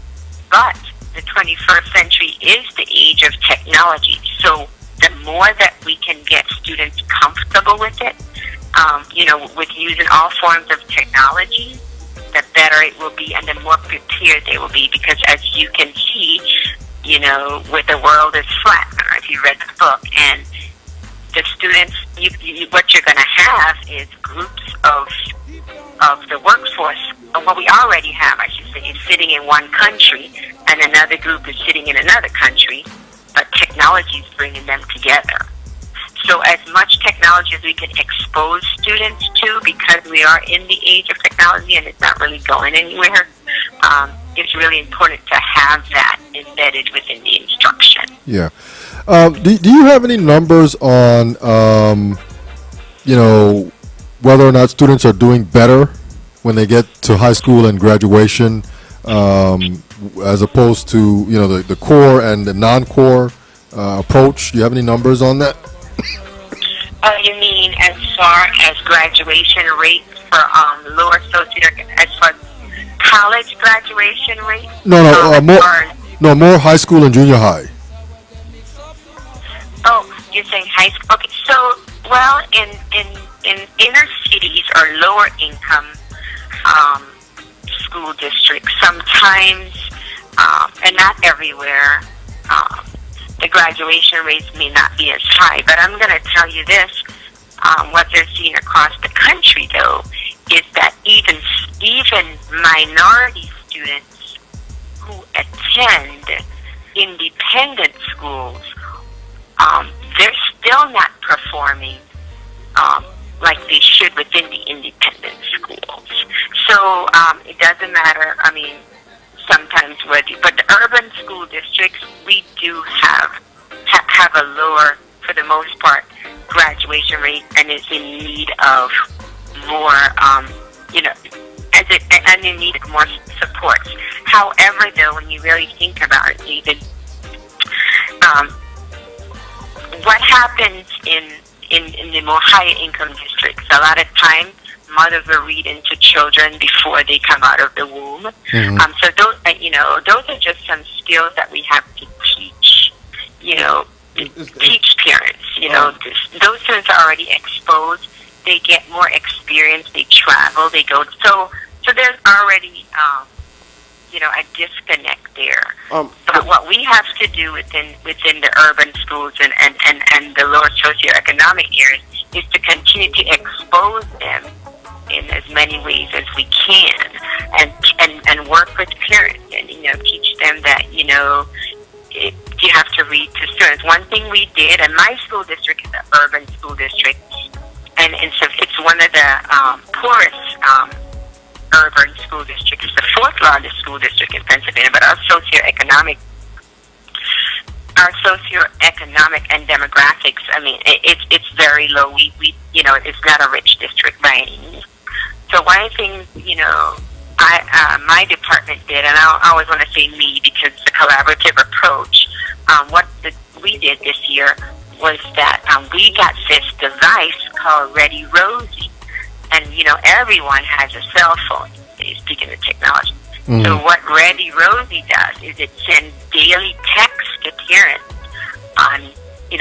but the 21st century is the age of technology. So the more that we can get students comfortable with it, with using all forms of technology, the better it will be and the more prepared they will be. Because as you can see, with the world is flat. I don't know if you read the book, and the students, what you're going to have is groups of the workforce, or what we already have, I should say, is sitting in one country, and another group is sitting in another country, but technology is bringing them together. So as much technology as we can expose students to, because we are in the age of technology and it's not really going anywhere, it's really important to have that embedded within the instruction. Yeah. Do you have any numbers on, whether or not students are doing better when they get to high school and graduation, as opposed to, the core and the non-core approach? Do you have any numbers on that? You mean as far as graduation rates for lower socioeconomic, as far as college graduation rates? More high school and junior high. Oh, you're saying high school? Okay, so, well, in inner cities or lower income school districts, sometimes, and not everywhere, the graduation rates may not be as high. But I'm going to tell you this, what they're seeing across the country, though, is that even minority students who attend independent schools, they're still not performing like they should within the independent schools. So it doesn't matter, sometimes but the urban school districts, we do have a lower, for the most part, graduation rate, and is in need of more, and in need of more supports. However, though, when you really think about it, David, what happens in the more higher income districts, a lot of times mothers will read into children before they come out of the womb. Mm-hmm. So those are just some skills that we have to teach, teach parents. Those students are already exposed. They get more experience. They travel. They go. So there's already, a disconnect there. But what we have to do within the urban schools and the lower socioeconomic areas is to continue to expose them in as many ways as we can, and work with parents and teach them that you have to read to students. One thing we did, and my school district is an urban school district, and it's one of the poorest urban school districts. It's the fourth largest school district in Pennsylvania, but our socioeconomic and demographics, it's very low. We it's not a rich district by any means. So one of the things, my department did, and I always want to say me because it's a collaborative approach, we did this year was that we got this device called Ready Rosie. And, everyone has a cell phone, speaking of technology. Mm-hmm. So what Ready Rosie does is it sends daily texts to parents on,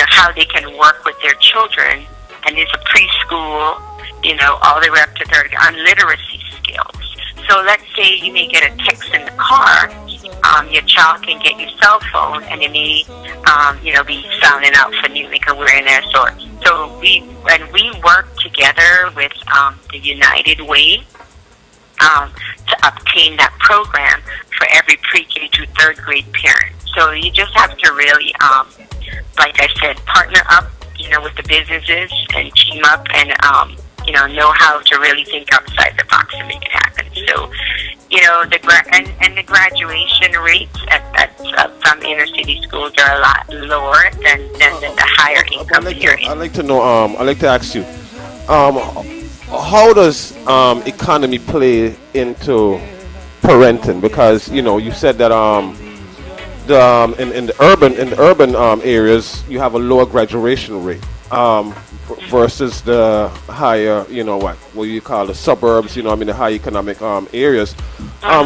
how they can work with their children. And it's a preschool, all the way up to third on literacy skills. So let's say you may get a text in the car, your child can get your cell phone and it may, be sounding out phonemic awareness. So we work together with the United Way to obtain that program for every pre-K to third grade parent. So you just have to really, like I said, partner up, with the businesses and team up and, know how to really think outside the box to make it happen. So, the graduation rates at some inner city schools are a lot lower than the higher income areas. I'd like to know. I'd like to ask you, how does economy play into parenting? Because you said that in the urban areas you have a lower graduation rate versus the higher, what you call the suburbs, the high economic areas. I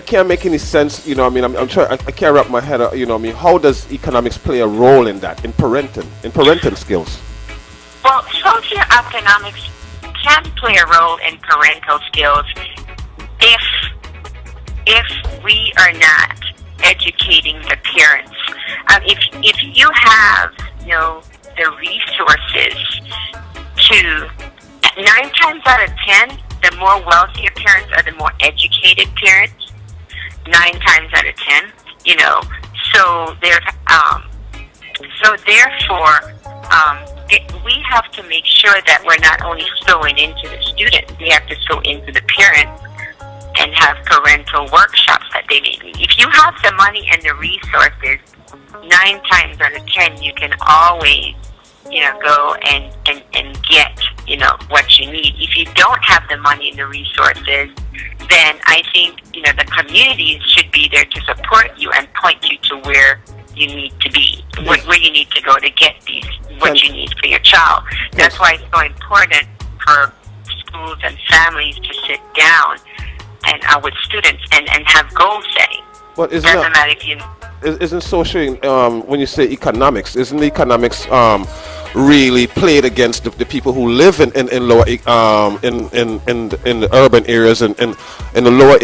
can't make any sense, I'm trying, I can't wrap my head up, how does economics play a role in that, in parenting skills? Well, socioeconomics can play a role in parental skills if we are not educating the parents. If you have, the resources to, 9 times out of 10, the more wealthier parents are the more educated parents. 9 times out of 10, so therefore, we have to make sure that we're not only sewing into the student, we have to sew into the parents and have parental workshops that they need. If you have the money and the resources, 9 times out of 10, you can always, go and get, what you need. If you don't have the money and the resources, then I think, the communities should be there to support you and point you to where you need to be, where you need to go to get what you need for your child. That's why it's so important for schools and families to sit down and with students and have goal setting. But isn't social, when you say economics, isn't economics really played against the people who live in lower in the urban areas and in the lower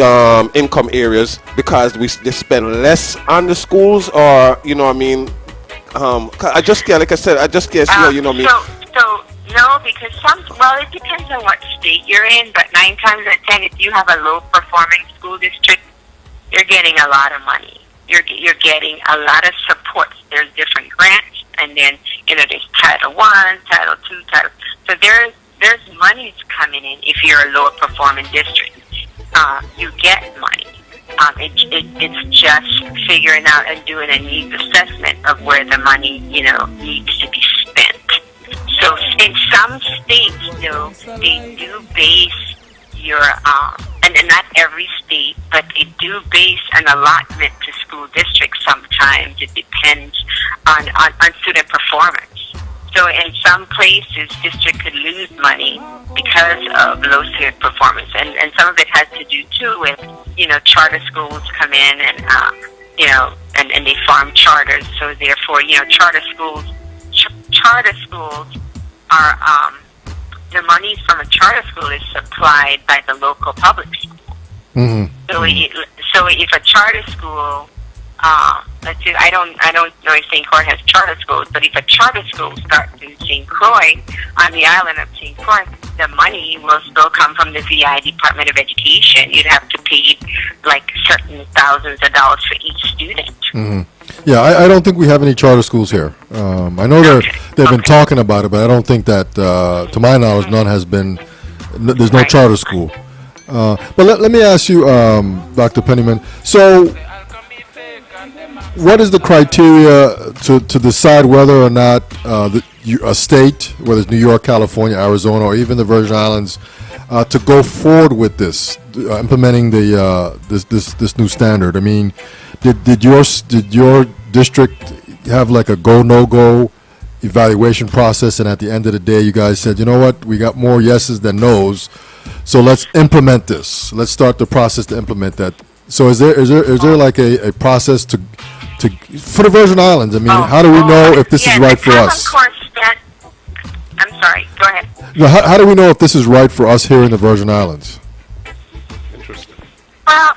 income areas, because they spend less on the schools, or I just can't, like I said, I just can't see how So no, because it depends on what state you're in, but 9 times out of 10, if you have a low performing school district, you're getting a lot of money. You're getting a lot of support. There's different grants, and then there's Title I, Title II, So there's monies coming in if you're a lower performing district. You get money. It's just figuring out and doing a needs assessment of where the money needs to be spent. So in some states, though, they do base your and not every state, but they do base an allotment to school districts. Sometimes it depends on student performance. So in some places, district could lose money because of low student performance, and some of it has to do too with charter schools come in and they farm charters. So therefore, charter schools are the money from a charter school is supplied by the local public school. Mm-hmm. So if a charter school, let's see, I don't know if St. Croix has charter schools, but if a charter school starts in St. Croix, on the island of St. Croix, the money will still come from the VI Department of Education. You'd have to pay like certain thousands of dollars for each student. Mm-hmm. Yeah, I don't think we have any charter schools here. I know they've been talking about it, but I don't think that, to my knowledge, none has been. There's no charter school. But let me ask you, Dr. Pennyman. So, what is the criteria to decide whether or not a state, whether it's New York, California, Arizona, or even the Virgin Islands, to go forward with this, implementing this new standard? I mean, did your district have like a go no go evaluation process, and at the end of the day, you guys said, you know what, we got more yeses than nos, so let's implement this. Let's start the process to implement that. So is there like a process to for the Virgin Islands? I mean, how do we know if this is right for us? I'm sorry. Go ahead. No, how do we know if this is right for us here in the Virgin Islands? Interesting. Well,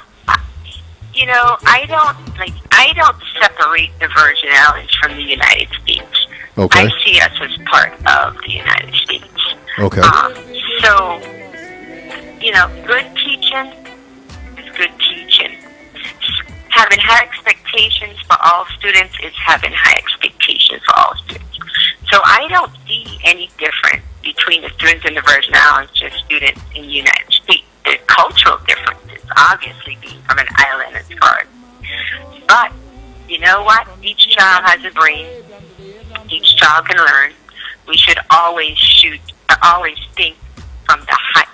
I don't separate the Virgin Islands from the United States. Okay. I see us as part of the United States. Okay. So, good teaching is good teaching. Having high expectations for all students is having high expectations for all students. So I don't see any difference between the students in the Virgin Islands and students in the United States. The cultural differences, obviously, being from an island as far as. But, you know what? Each child has a brain. Each child can learn. We should always think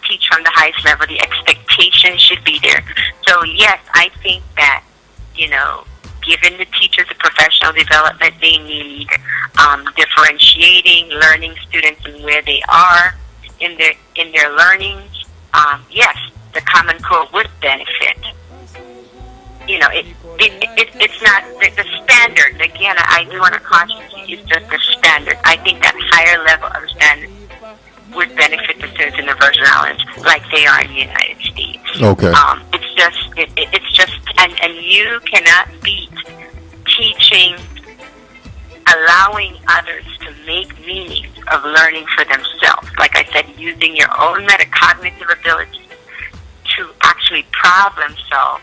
teach from the highest level. The expectation should be there. So, yes, I think that, giving the teachers the professional development they need, differentiating, learning students and where they are in their learnings, yes, the Common Core would benefit. It's not the standard. Again, I do want to caution you, it's just the standard. I think that higher level of standard would benefit the students in the Virgin Islands like they are in the United States. Okay. It's just, and you cannot beat teaching, allowing others to make meaning of learning for themselves. Like I said, using your own metacognitive ability to actually problem solve,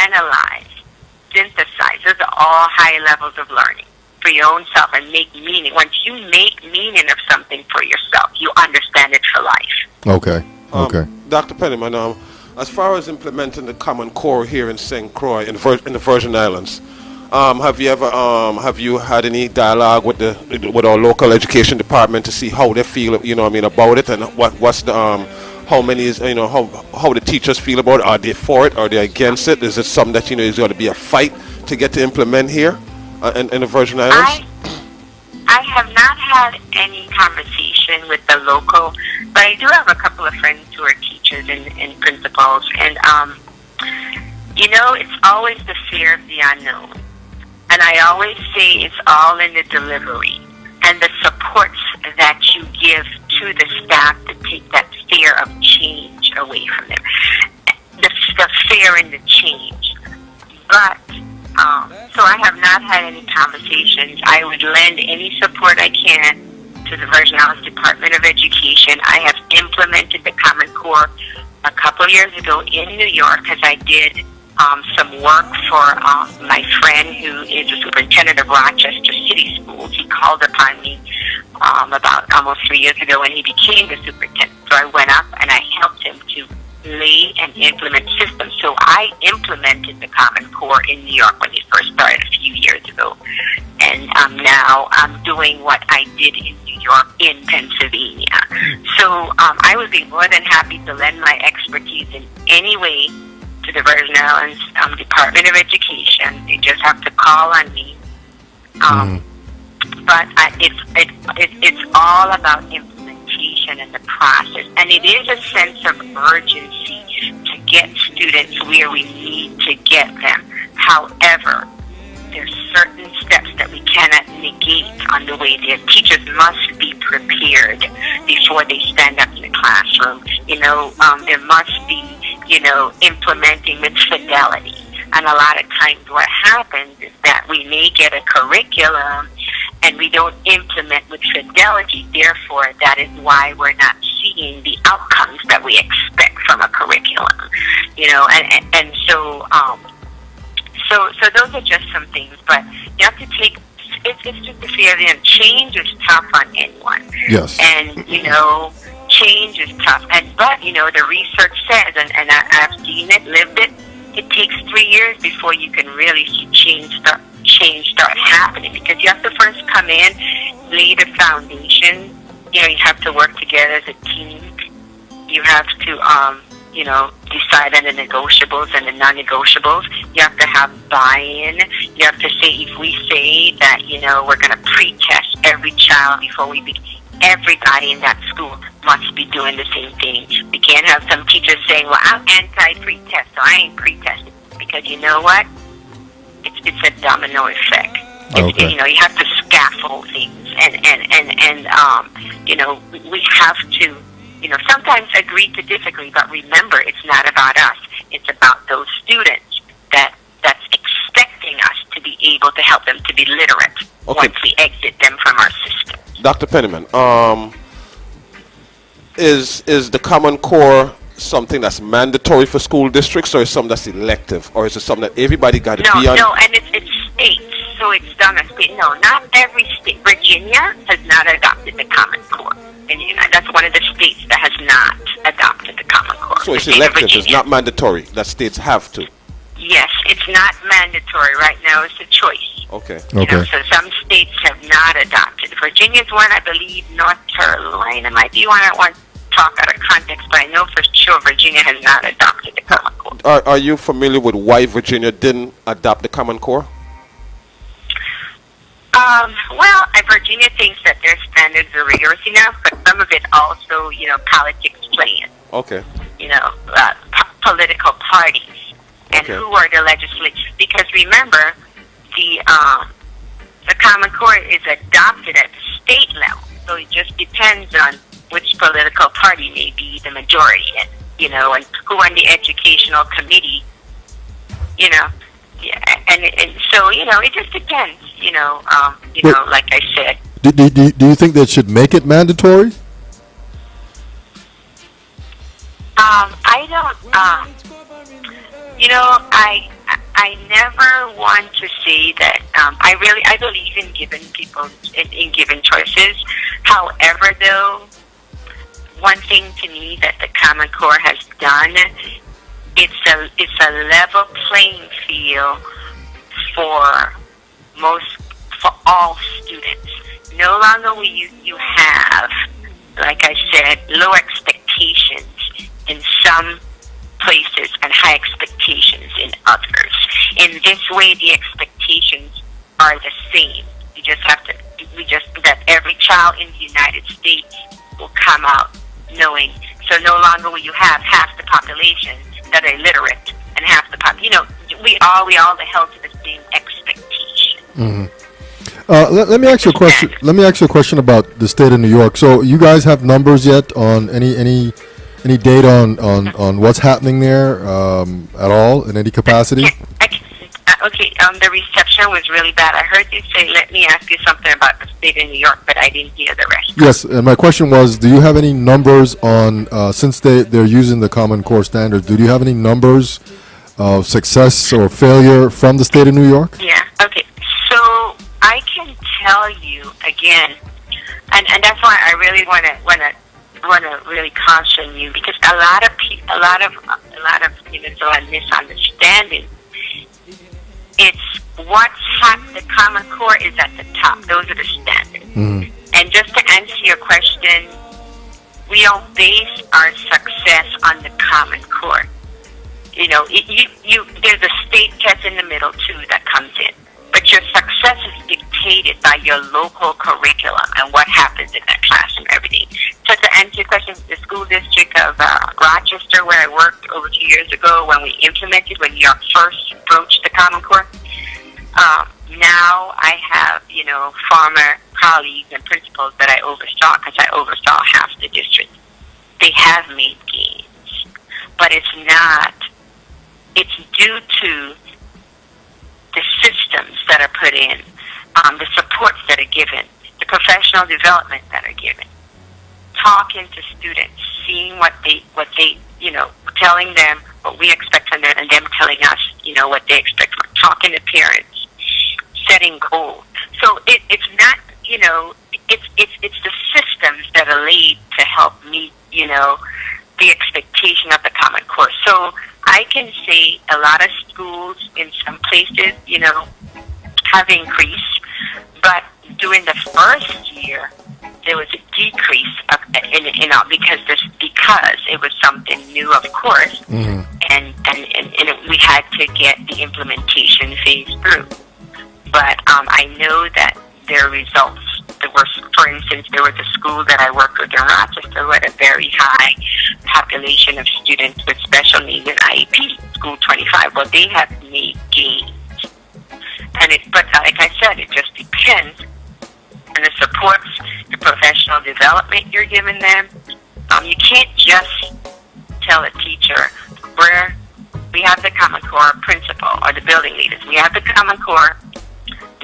analyze, synthesize. Those are all high levels of learning for your own self and make meaning. Once you make meaning of something for yourself, you understand it for life. Okay. Okay. Dr. Pennyman, as far as implementing the Common Core here in St. Croix in the Virgin Islands, have you had any dialogue with our local education department to see how they feel, about it, and what's the how many is how the teachers feel about it? Are they for it? Are they against it? Is it something that is going to be a fight to get to implement here in the Virgin Islands? I have not had any conversation with the local, but I do have a couple of friends who are teachers and principals, and it's always the fear of the unknown. And I always say it's all in the delivery and the supports that you give to the staff to take that fear of change away from them. The fear in the change. But, so I have not had any conversations. I would lend any support I can to the Virgin Islands Department of Education. I have implemented the Common Core a couple of years ago in New York because I did some work for my friend who is the superintendent of Rochester City Schools. He called upon me about almost 3 years ago when he became the superintendent. So I went up and I helped him to lay and implement systems. So I implemented the Common Core in New York when he first started a few years ago. And now I'm doing what I did in New York in Pennsylvania. So I would be more than happy to lend my expertise in any way to the Virgin Islands Department of Education. They just have to call on me. But it's all about implementation and the process. And it is a sense of urgency to get students where we need to get them. However, there's certain steps that we cannot negate on the way there. Teachers must be prepared before they stand up in the classroom. There must be, implementing with fidelity. And a lot of times what happens is that we may get a curriculum and we don't implement with fidelity. Therefore, that is why we're not seeing the outcomes that we expect from a curriculum. So those are just some things. But you have to take, it's just the fear of the end. Change is tough on anyone. Yes. And, change is tough. But the research says, and I've seen it, lived it, it takes 3 years before you can really see change start happening, because you have to first come in, lay the foundation. You have to work together as a team. You have to, decide on the negotiables and the non-negotiables. You have to have buy-in. You have to say, if we say that, we're going to pre-test every child before we begin, everybody in that school must be doing the same thing. We can't have some teachers saying, well, I'm anti-pre-test, so I ain't pre-testing. Because you know what? It's a domino effect. Okay. You have to scaffold things. And we have to, sometimes agree to disagree, but remember, it's not about us. It's about those students that help them to be literate once we exit them from our system. Dr. Pennyman, is the Common Core something that's mandatory for school districts, or is something that's elective, or is it something that everybody got to be on? No, and it's states, so it's done as state. No, not every state. Virginia has not adopted the Common Core, and that's one of the states that has not adopted the Common Core. So it's elective, it's not mandatory, that states have to. Yes, it's not mandatory right now. It's a choice. Okay. So some states have not adopted. Virginia's one, I believe. North Carolina might be one. I want to talk out of context, but I know for sure Virginia has not adopted the Common Core. Are you familiar with why Virginia didn't adopt the Common Core? Well, Virginia thinks that their standards are rigorous enough, but some of it also, politics play in. Okay. Political parties. And who are the legislators? Because remember, the Common Core is adopted at the state level, so it just depends on which political party may be the majority, and who on the educational committee, and so it just depends, like I said. Do you think they should make it mandatory? I don't. I never want to say that. I believe in giving people in given choices. However, though, one thing to me that the Common Core has done, it's a level playing field for all students. No longer will you have, like I said, low expectations in some places and high expectations in others. In this way, the expectations are the same. That every child in the United States will come out knowing. So no longer will you have half the population that are illiterate and half the we all held to the same expectation. Mm-hmm. Let me ask you a question. Let me ask you a question about the state of New York. So you guys have numbers yet on any data on what's happening there at all in any capacity? The reception was really bad. I heard you say, let me ask you something about the state of New York, but I didn't hear the rest. Yes, and my question was, do you have any numbers on, since they're using the Common Core standards, do you have any numbers of success or failure from the state of New York? Yeah, okay. So I can tell you again, and that's why I really want to really caution you, because a lot of students are misunderstanding. It's what's happened. The Common Core is at the top. Those are the standards. Mm-hmm. And just to answer your question, we don't base our success on the Common Core. There's a state test in the middle too that comes in, but your success is dictated by your local curriculum and what happens in that classroom every day. So to answer your question, the school district of Rochester, where I worked over 2 years ago, when New York first broached the Common Core, now I have, former colleagues and principals that I oversaw, because I oversaw half the district. They have made gains, but it's due to the systems that are put in, the supports that are given, the professional development that are given, talking to students, seeing what they telling them what we expect from them, and them telling us, what they expect from talking to parents, setting goals. So it's not, it's the systems that are laid to help meet, the expectation of the Common Core. So I can say a lot of schools in some places, have increased, but during the first year, there was a decrease because it was something new, of course, mm-hmm. and we had to get the implementation phase through. But I know that there are results. For instance, there was a school that I worked with in Rochester who had a very high population of students with special needs in IEP, School 25. Well, they have made gains. But like I said, it just depends on the supports, the professional development you're giving them. You can't just tell a teacher, where we have the Common Core principal or the building leaders. We have the Common Core.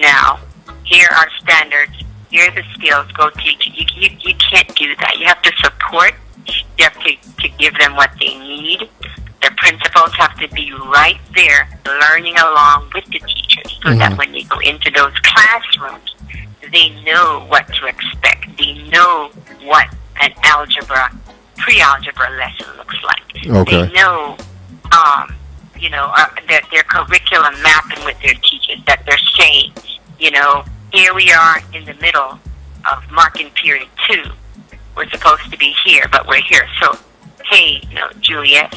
now, here are standards, here are the skills, go teach it. You can't do that. You have to support, you have to give them what they need. The principals have to be right there learning along with the teachers so that when they go into those classrooms, they know what to expect. They know what an pre-algebra lesson looks like. Okay. They know, their curriculum mapping with their teachers, that they're saying, here we are in the middle of marking period 2. We're supposed to be here, but we're here. So, hey, Juliette,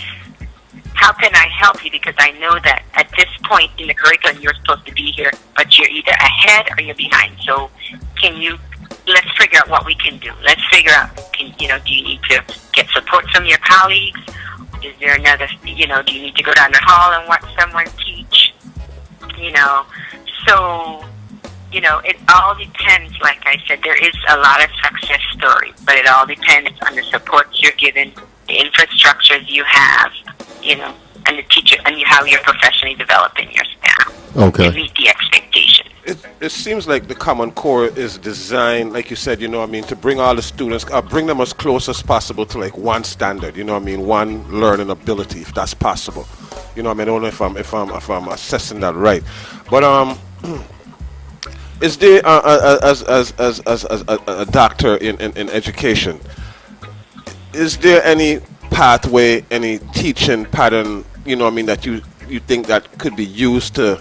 how can I help you? Because I know that at this point in the curriculum, you're supposed to be here, but you're either ahead or you're behind. So let's figure out what we can do. Let's figure out, do you need to get support from your colleagues? Is there another, do you need to go down the hall and watch someone teach? So, it all depends. Like I said, there is a lot of success stories, but it all depends on the support you're given, the infrastructures you have, and the teacher, and how you're professionally developing your staff to meet the expectations. It seems like the Common Core is designed, like you said, to bring all the students, bring them as close as possible to like one standard, one learning ability, if that's possible. I don't know if I'm assessing that right, but is there as a doctor in education, is there any pathway, any teaching pattern, that you think that could be used to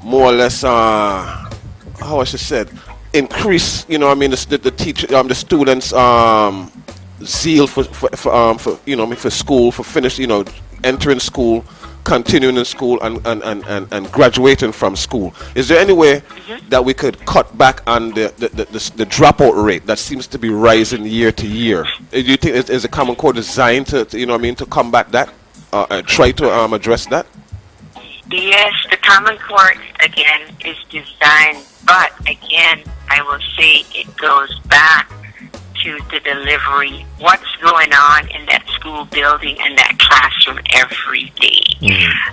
more or less, how I should say, increase, the teacher, the students' zeal for school, for finish, entering school, continuing in school, and graduating from school. Is there any way that we could cut back on the dropout rate that seems to be rising year to year? Do you think is the Common Core designed to to combat that, try to address that? Yes, the Common Core, again, is designed, but again, I will say it goes back to the delivery. What's going on in that school building and that classroom every day?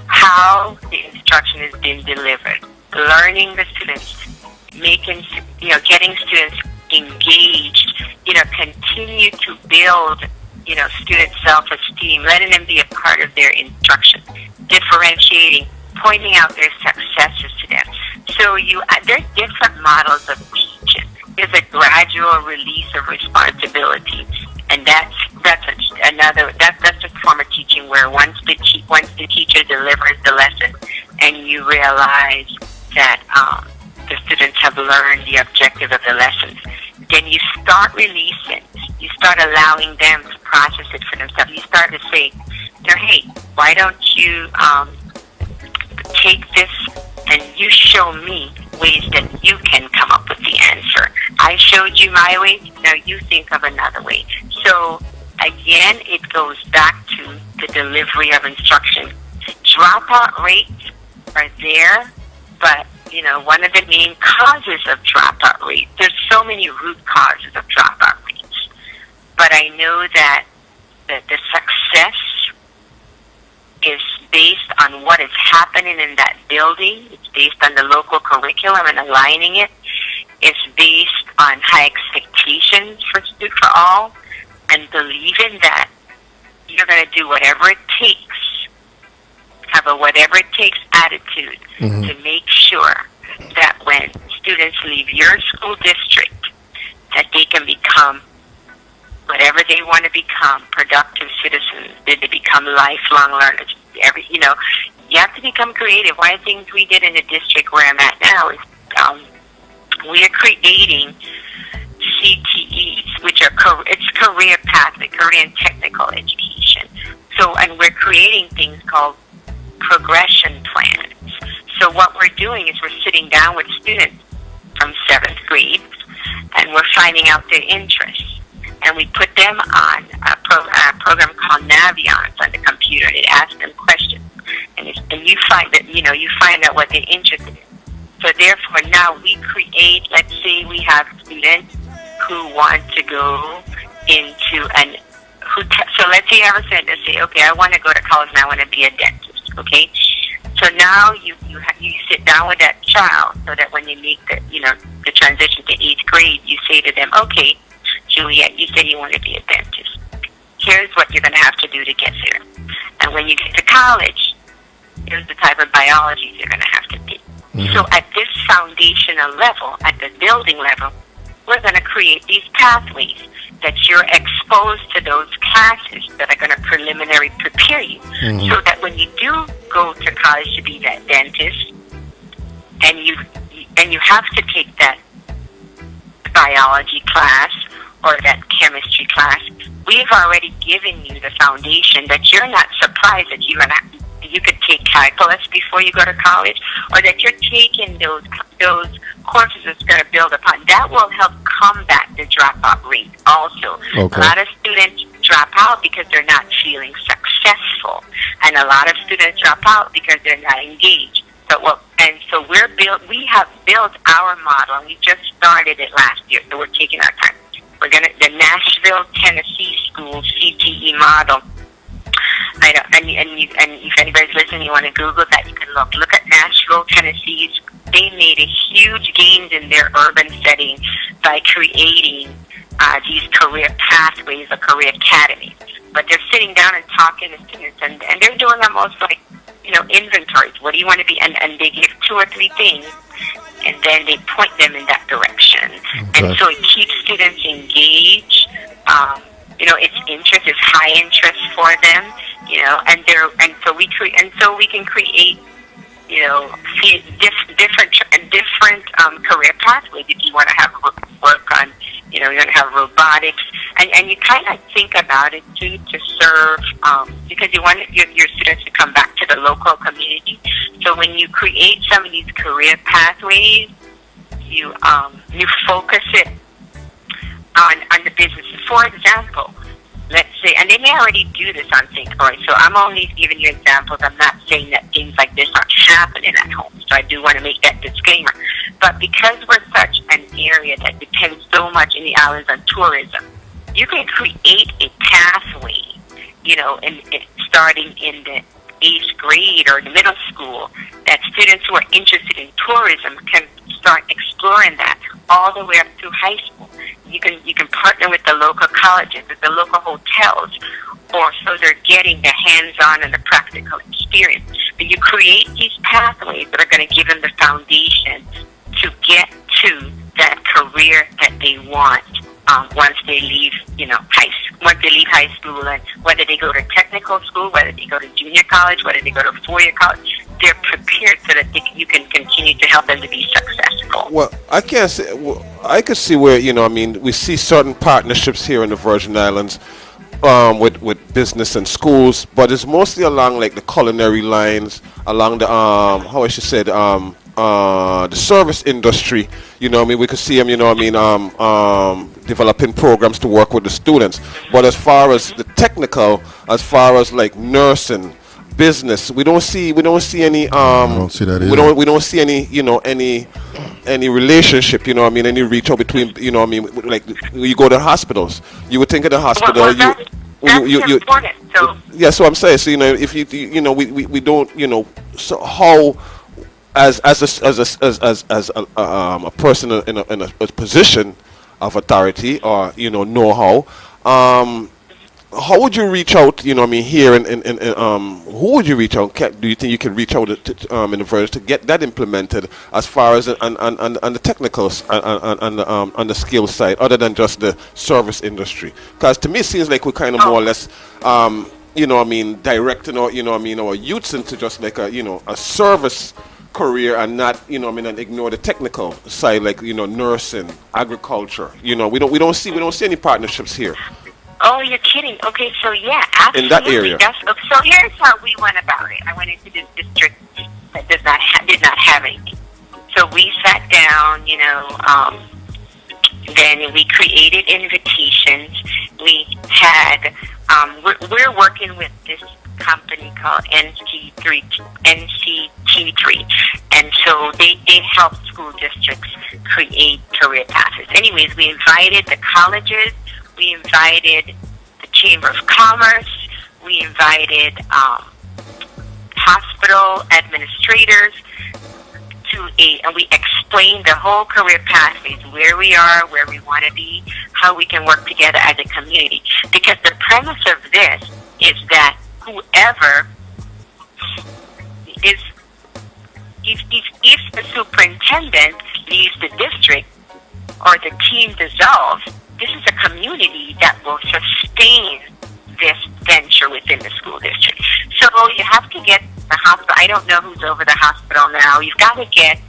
How the instruction is being delivered, learning the students, getting students engaged, continue to build, student self-esteem, letting them be a part of their instruction, differentiating, pointing out their successes to them. So there's different models of teaching. There's a gradual release of responsibility, and that's a form of teaching where once the teacher delivers the lesson, and you realize that the students have learned the objective of the lessons, then you start releasing. You start allowing them to process it for themselves. You start to say, hey, why don't you take this and you show me ways that you can come up with the answer. I showed you my way, now you think of another way. So again, it goes back to the delivery of instruction. Dropout rates are there, but one of the main causes of dropout rates, there's so many root causes of dropout rates, but I know that the success is based on what is happening in that building. It's based on the local curriculum and aligning it. It's based on high expectations for all, and believing that you're going to do whatever it takes, have a whatever it takes attitude to make sure that when students leave your school district, that they can become whatever they want to become, productive citizens, that they become lifelong learners. You have to become creative. One of the things we did in the district where I'm at now is we are creating CTEs, which are it's career pathway, career and technical education. So, and we're creating things called progression plans. So what we're doing is we're sitting down with students from 7th grade, and we're finding out their interests. And we put them on a program called Naviance on the computer. It asks them questions, and you find that you find out what they're interested in. So therefore, now we create. Let's say we have students who want to go into so let's say you have a student that say, okay, I want to go to college and I want to be a dentist. Okay, so now you sit down with that child so that when they make the transition to 8th grade, you say to them, okay, Juliette, you say you want to be a dentist. Here's what you're going to have to do to get there. And when you get to college, here's the type of biology you're going to have to take. Mm-hmm. So at this foundational level, at the building level, we're going to create these pathways that you're exposed to those classes that are going to preliminary prepare you. Mm-hmm. So that when you do go to college to be that dentist, and you have to take that biology class or that chemistry class, we've already given you the foundation that you're not surprised that you could take calculus before you go to college, or that you're taking those courses that's going to build upon. That will help combat the dropout rate also. Okay. A lot of students drop out because they're not feeling successful, and a lot of students drop out because they're not engaged. So we have built our model, and we just started it last year, so we're taking our time. The Nashville, Tennessee School CTE model. And if anybody's listening, you want to Google that, you can look at Nashville, Tennessee. They made a huge gains in their urban setting by creating these career pathways or career academies. But they're sitting down and talking to students, and they're doing almost like, inventories. What do you want to be? And they give 2 or 3 things, and then they point them in that direction. Okay. And so it keeps students engaged. It's interest is high interest for them. So we can create, different career pathways. If you want to have work on, you want to have robotics, and you kind of think about it too, to serve, because you want your students to come back to the local community. So when you create some of these career pathways, you focus it on the businesses. For example, let's say, and they may already do this on St. Croix, so I'm only giving you examples. I'm not saying that things like this aren't happening at home, so I do want to make that disclaimer. But because we're such an area that depends so much in the islands on tourism, you can create a pathway, starting in the 8th grade or the middle school, that students who are interested in tourism can start exploring that all the way up through high school. You can partner with the local colleges, with the local hotels, or so they're getting the hands-on and the practical experience. But you create these pathways that are going to give them the foundation to get to that career that they want once they leave, high school, and whether they go to technical school, whether they go to junior college, whether they go to 4-year college, they're prepared so that you can continue to help them to be successful. Well, I can't say. Well, I could see where we see certain partnerships here in the Virgin Islands with business and schools, but it's mostly along like the culinary lines, along the how I should say the service industry. We could see them, developing programs to work with the students. But as far as the technical, as far as like nursing, business, we don't see any I don't see that either. we don't see any relationship, any reach out between, like you go to hospitals, you would think of the hospital, that's important. So yeah, so I'm saying, so if we don't, so how as a person in a position of authority or know-how, how would you reach out, here and who would you reach out? Do you think you can reach out in the Virgin to get that implemented as far as on the technical on the skill side, other than just the service industry? Because to me it seems like we're kind of more or less directing our youths into just like a service career and not and ignore the technical side, like nursing, agriculture. We don't see any partnerships here. Oh, you're kidding. Okay, so yeah, absolutely. In that area. So here's how we went about it. I went into this district that did not have anything. So we sat down, then we created invitations. We had, we're working with this company called NCT3, and so they help school districts create career paths. Anyways, we invited the colleges. We invited the Chamber of Commerce. We invited hospital administrators to to and we explain the whole career pathways, where we are, where we want to be, how we can work together as a community. Because the premise of this is that whoever is, if the superintendent leaves the district or the team dissolves, this is a community that will sustain this venture within the school district. So you have to get the hospital. I don't know who's over the hospital now. You've got to get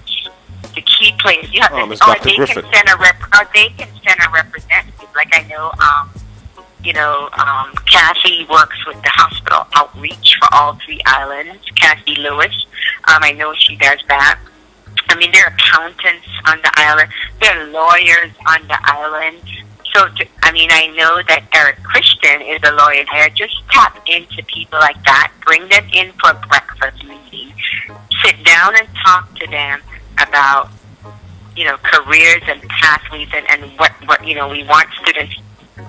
the key players. You have to, Ms. Dr. they Griffin. can send a representative. Like I know, Kathy works with the hospital outreach for all 3 islands. Kathy Lewis, I know she does that. I mean, there are accountants on the island. There are lawyers on the island. So, I know that Eric Christian is a lawyer there. Just tap into people like that. Bring them in for a breakfast meeting. Sit down and talk to them about, careers and pathways and what we want students.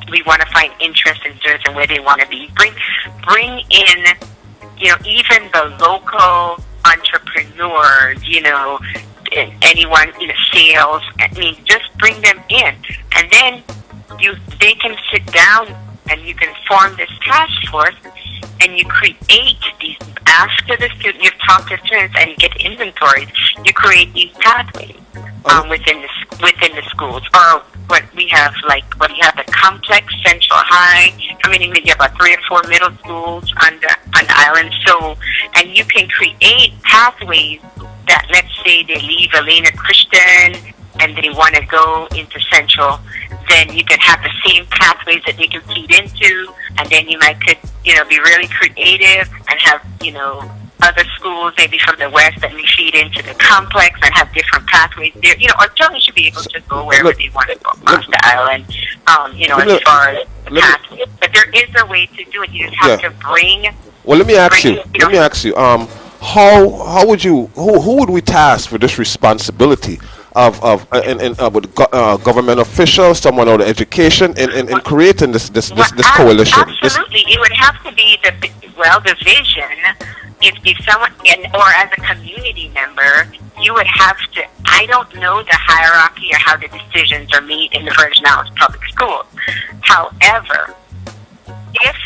We want to find interest in students and where they want to be. Bring in, even the local entrepreneurs, anyone, sales. Just bring them in. And then they can sit down and you can form this task force and you create these, after the student, you've talked to students and you get inventories, you create these pathways within the schools. Or what we have, the complex Central High. You have about 3 or 4 middle schools on the island. So, and you can create pathways that, let's say they leave Elena Christian and they want to go into Central, then you can have the same pathways that they can feed into, and then you could be really creative and have, other schools maybe from the west that we feed into the complex and have different pathways there. Or children should be able to go wherever they want to go across the island, as far as the pathways. But there is a way to do it. You just have to bring... Well, let me ask you. How would you? Who would we task for this responsibility of government officials, someone out of education, in creating this coalition? Absolutely, it would have to be the vision. If someone, or as a community member, you would have to. I don't know the hierarchy or how the decisions are made in the Virgin Islands public schools. However, if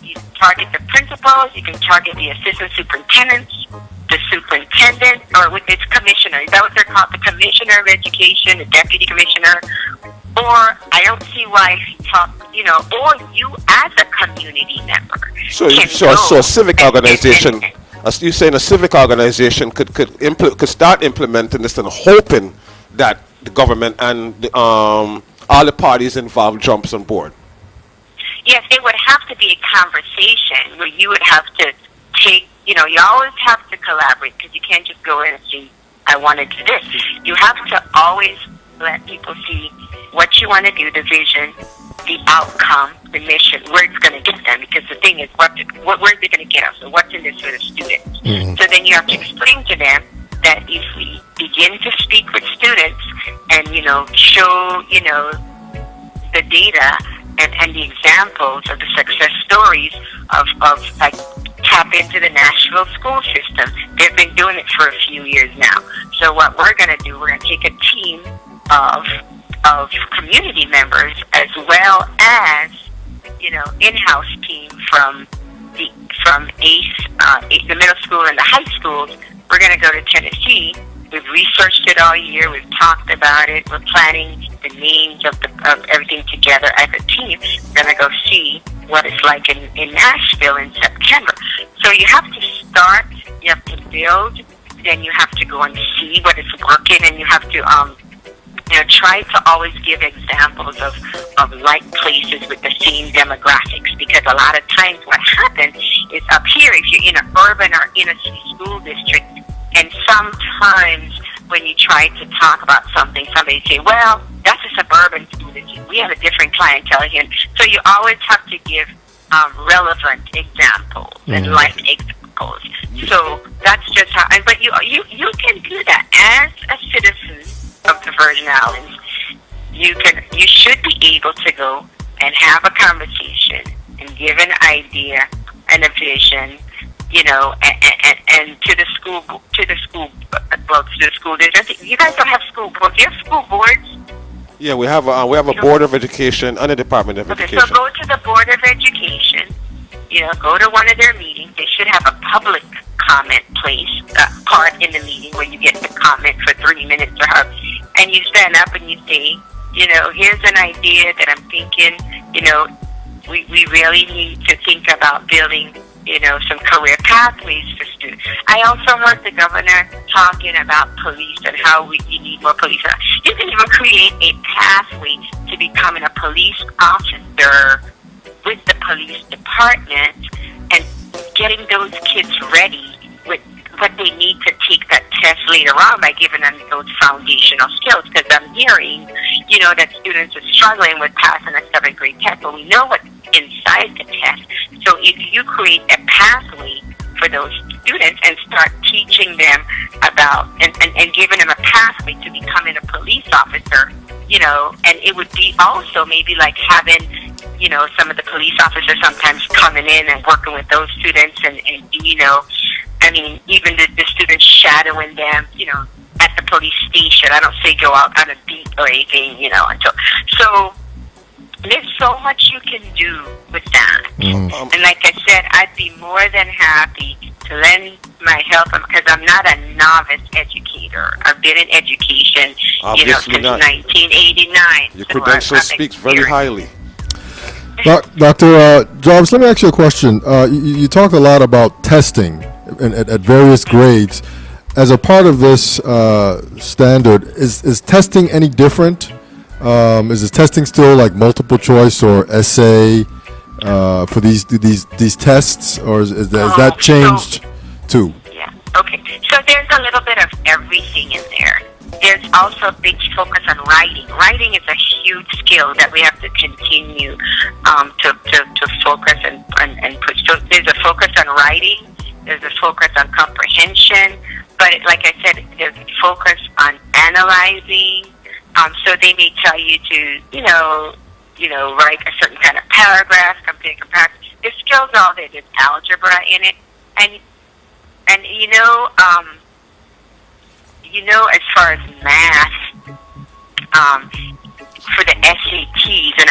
you target the principals, you can target the assistant superintendents, the superintendent, or with its commissioner. Is that what they're called? The commissioner of education, the deputy commissioner. Or I don't see why if you talk, or you as a community member. So a civic organization. As you saying, a civic organization could start implementing this and hoping that the government and all the parties involved jumps on board. Yes, it would have to be a conversation where you would have to take, you always have to collaborate because you can't just go in and say, I want to do this. You have to always let people see what you want to do, the vision, the outcome, the mission, where it's going to get them. Because the thing is, where's it going to get us? So what's in this for the students? Mm-hmm. So then you have to explain to them that if we begin to speak with students and, show, the data and the examples of the success stories of tap into the Nashville school system. They've been doing it for a few years now. So what we're going to do, we're going to take a team of community members as well as, in-house team from ACE, the middle school and the high schools. We're going to go to Tennessee. We've researched it all year. We've talked about it. We're planning the names of everything together as a team. We're going to go see what it's like in Nashville in September. So you have to start, you have to build, then you have to go and see what is working, and you have to try to always give examples of like places with the same demographics, because a lot of times what happens is up here, if you're in an urban or inner city school district, and sometimes when you try to talk about something, somebody say, well, that's a suburban school district. We have a different clientele here. So you always have to give relevant examples and like examples. So that's just how, but you can do that as a citizen of the Virgin Islands. You should be able to go and have a conversation and give an idea and a vision, and to the school well, to the school. You guys don't have school boards. Do you have school boards? Yeah, we have a board of education and a department of Okay, education. so go to the board of education. Go to one of their meetings. They should have a public comment part in the meeting where you get to comment for 3 minutes or however. And you stand up and you say, here's an idea that I'm thinking, we really need to think about building, some career pathways for students. I also heard the governor talking about police and how you need more police. You can even create a pathway to becoming a police officer with the police department and getting those kids ready with what they need to take that test later on by giving them those foundational skills. Because I'm hearing, that students are struggling with passing a 7th grade test, but we know what's inside the test. So if you create a pathway for those students and start teaching them about and giving them a pathway to becoming a police officer, and it would be also maybe like having, some of the police officers sometimes coming in and working with those students and even the students shadowing them, at the police station. I don't say go out on a beat or anything, so there's so much you can do with that. And like I said, I'd be more than happy to lend my help because I'm not a novice educator. I've been in education, since 1989. Your credential speaks very highly. Dr. Jarvis, let me ask you a question. You talk a lot about testing at various grades. As a part of this standard, is testing any different? Is this testing still like multiple choice or essay for these tests, or is that changed too? Yeah. Okay. So there's a little bit of everything in there. There's also a big focus on writing. Writing is a huge skill that we have to continue to focus and push. So there's a focus on writing. There's a focus on comprehension. But like I said, there's a focus on analyzing. So they may tell you to, write a certain kind of paragraph, compare comparison. There's skills all there. There's algebra in it, and as far as math, for the SATs, and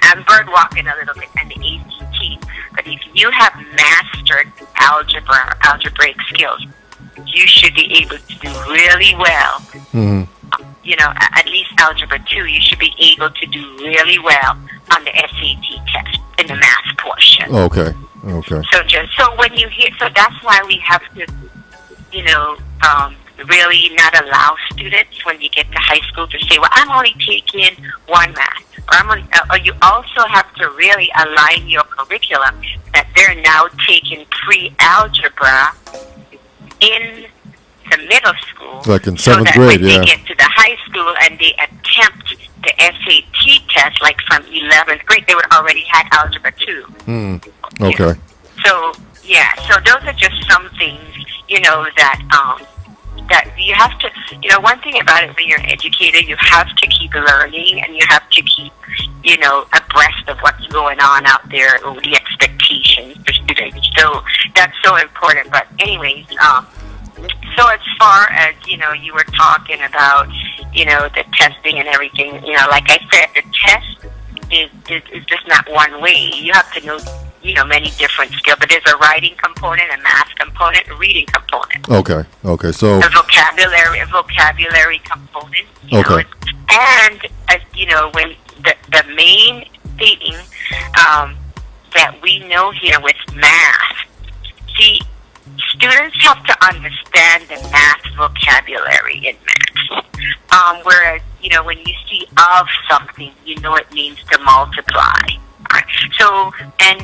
I'm bird walking a little bit, and the ACTs. But if you have mastered algebraic skills, you should be able to do really well. Mm-hmm. At least Algebra 2, you should be able to do really well on the SAT test in the math portion. Okay. So when you hear, so that's why we have to, really not allow students when you get to high school to say, well, I'm only taking one math. Or you also have to really align your curriculum that they're now taking pre-algebra in the middle school. Like in 7th grade, when they get to the high school and they attempt the SAT test, like from 11th grade, they would already had Algebra 2. Okay. Yeah. So those are just some things, that you have to, one thing about it when you're an educator, you have to keep learning and you have to keep, abreast of what's going on out there or the expectations for students. So that's so important. But anyways, so as far as, you were talking about, the testing and everything, like I said, the test is just not one way. You have to know, many different skills. But there's a writing component, a math component, a reading component. Okay. So a vocabulary component. Okay. And, when the main thing that we know here with math, see, students have to understand the math vocabulary in math. Whereas, when you see of something, it means to multiply. Right? So, and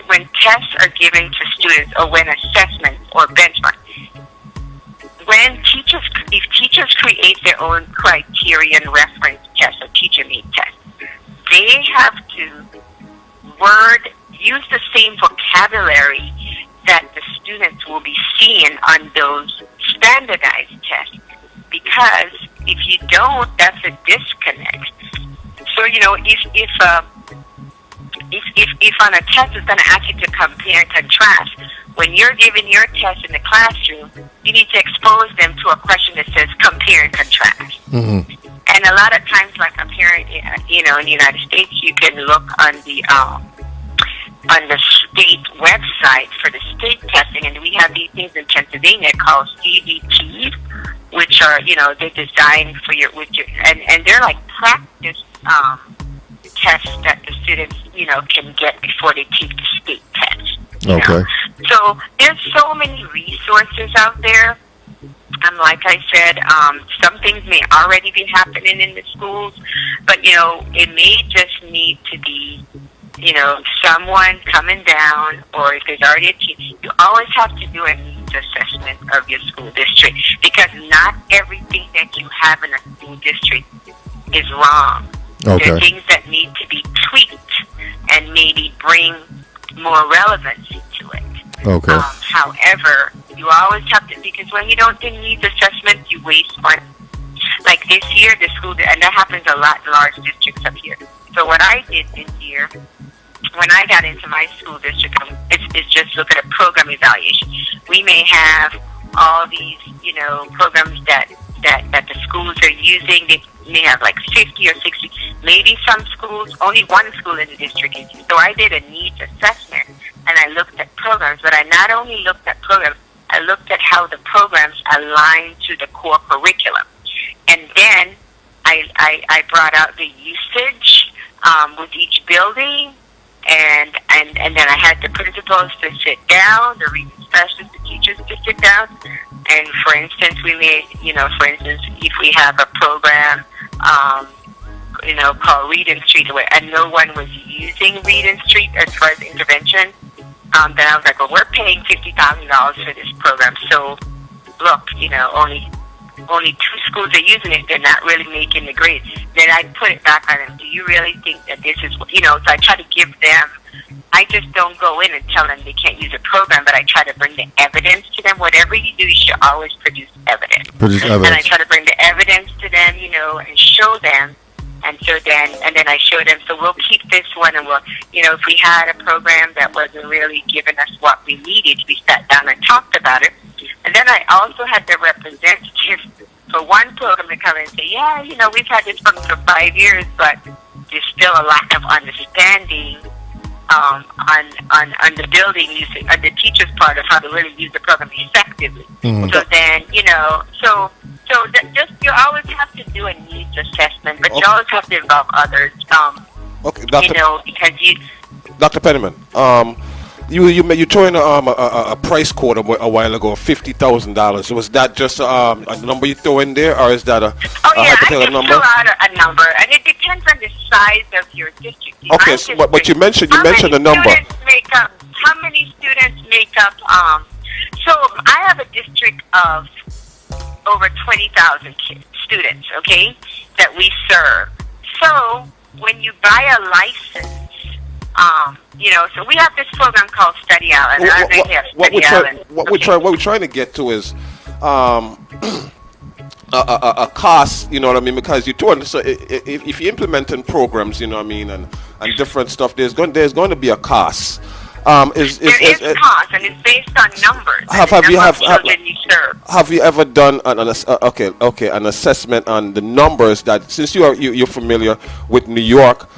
when tests are given to students, or when assessments or benchmarks, if teachers create their own criterion reference tests or teacher-made tests, they have to use the same vocabulary that the students will be seeing on those standardized tests. Because if you don't, that's a disconnect. So, if on a test it's going to ask you to compare and contrast when you're giving your test in the classroom, you need to expose them to a question that says compare and contrast. Mm-hmm. And a lot of times, like I'm hearing, in the United States, you can look on the state website for the state testing, and we have these things in Pennsylvania called CBTs, which are, they're designed for and they're like practice tests that the students, can get before they take the state test. Okay. So there's so many resources out there. And like I said, some things may already be happening in the schools, but, it may just need to be, someone coming down, or if there's already a team, you always have to do a needs assessment of your school district, because not everything that you have in a school district is wrong. Okay. There are things that need to be tweaked and maybe bring more relevancy to it. Okay. However, you always have to, because when you don't do needs assessment, you waste money. Like this year, the school, and that happens a lot in large districts up here. So what I did this year, when I got into my school district, it's just look at a program evaluation. We may have all these, programs that the schools are using. They may have like 50 or 60. Maybe some schools, only one school in the district is used. So I did a needs assessment, and I looked at programs. But I not only looked at programs, I looked at how the programs align to the core curriculum. And then I brought out the usage with each building, and then I had the principals to sit down, the reading specialists, the teachers to sit down. And for instance, we made, if we have a program, called Reading Street, and no one was using Reading Street as far as intervention, then I was like, well, we're paying $50,000 for this program. So, look, only 2 schools are using it. They're not really making the grade. Then I put it back on them. Do you really think that this is, so I try to give them, I just don't go in and tell them they can't use a program, but I try to bring the evidence to them. Whatever you do, you should always produce evidence. And I try to bring the evidence to them, and show them. And so then I show them, so we'll keep this one, and we'll, if we had a program that wasn't really giving us what we needed, we sat down and talked about it. And then I also had the representative for one program to come and say, yeah, we've had this program for 5 years, but there's still a lack of understanding on the building using, on the teacher's part of how to really use the program effectively. Mm-hmm. So then, you always have to do a needs assessment, but you always have to involve others. Okay, Dr. Because Dr. Pennyman, you threw in a price quote a while ago of $50,000. Was that just a number you throw in there, or is that a hypothetical number? I just throw out a number, and it depends on the size of your district. Okay, so, but you mentioned a number. How many students make up? So I have a district of over 20,000 students, okay, that we serve. So when you buy a license, so we have this program called Study Island. What we're trying to get to is a cost, you know what I mean? Because so if you're implementing programs, you know what I mean, and different stuff, there's going to be a cost. There is cost, and it's based on numbers. Have you ever done an assessment on the numbers that, since you're familiar with New York,